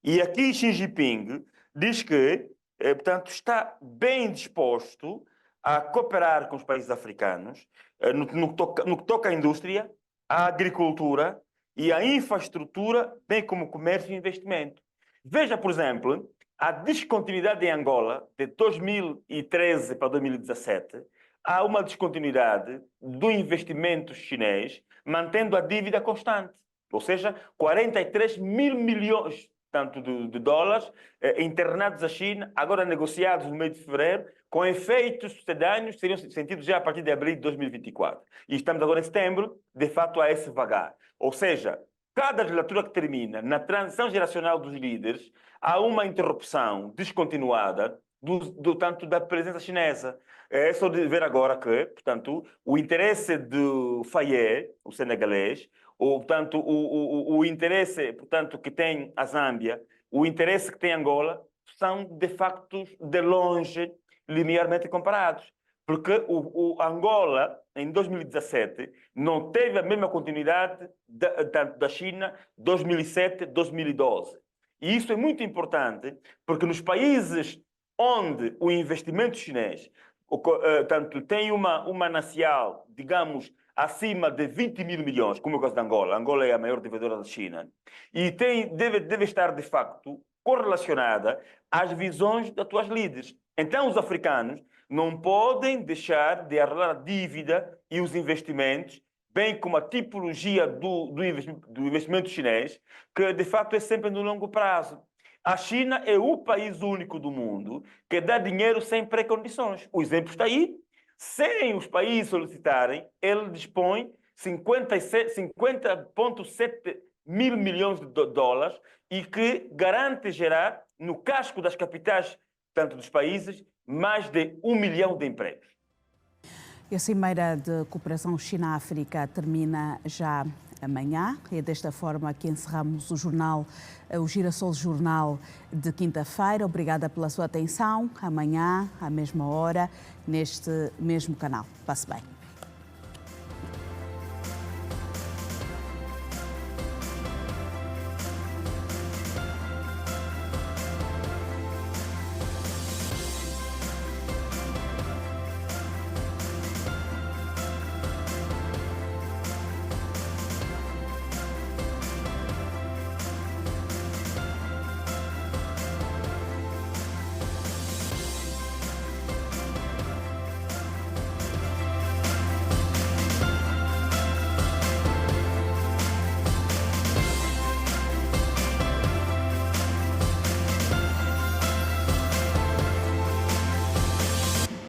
E aqui Xi Jinping diz que, portanto, está bem disposto a cooperar com os países africanos no que toca à indústria, à agricultura e à infraestrutura, bem como comércio e investimento. Veja, por exemplo, a descontinuidade em Angola de 2013 para 2017. Há uma descontinuidade do investimento chinês, mantendo a dívida constante. Ou seja, 43 mil milhões tanto de dólares internados à China, agora negociados no mês de fevereiro, com efeitos sucedâneos que seriam sentidos já a partir de abril de 2024. E estamos agora em setembro, de fato, a esse vagar. Ou seja, cada legislatura que termina, na transição geracional dos líderes, há uma interrupção descontinuada tanto da presença chinesa. É só de ver agora que, portanto, o interesse do Faye, o senegalês, portanto, o interesse, portanto, que tem a Zâmbia, o interesse que tem Angola, são, de facto, de longe, linearmente comparados. Porque o Angola, em 2017, não teve a mesma continuidade da China 2007-2012. E isso é muito importante, porque nos países onde o investimento chinês tanto tem uma manancial, digamos, acima de 20 mil milhões, como é o caso de Angola. Angola é a maior devedora da China. E deve estar, de facto, correlacionada às visões das tuas líderes. Então, os africanos não podem deixar de arrelar a dívida e os investimentos, bem como a tipologia do investimento chinês, que, de fato, é sempre no longo prazo. A China é o país único do mundo que dá dinheiro sem pré-condições. O exemplo está aí. Sem os países solicitarem, ele dispõe 50,7 mil milhões de dólares e que garante gerar, no casco das capitais, tanto dos países, mais de 1 milhão de empregos. A Cimeira de Cooperação China-África termina já amanhã. É desta forma que encerramos o Girassol Jornal de quinta-feira. Obrigada pela sua atenção. Amanhã, à mesma hora, neste mesmo canal. Passe bem.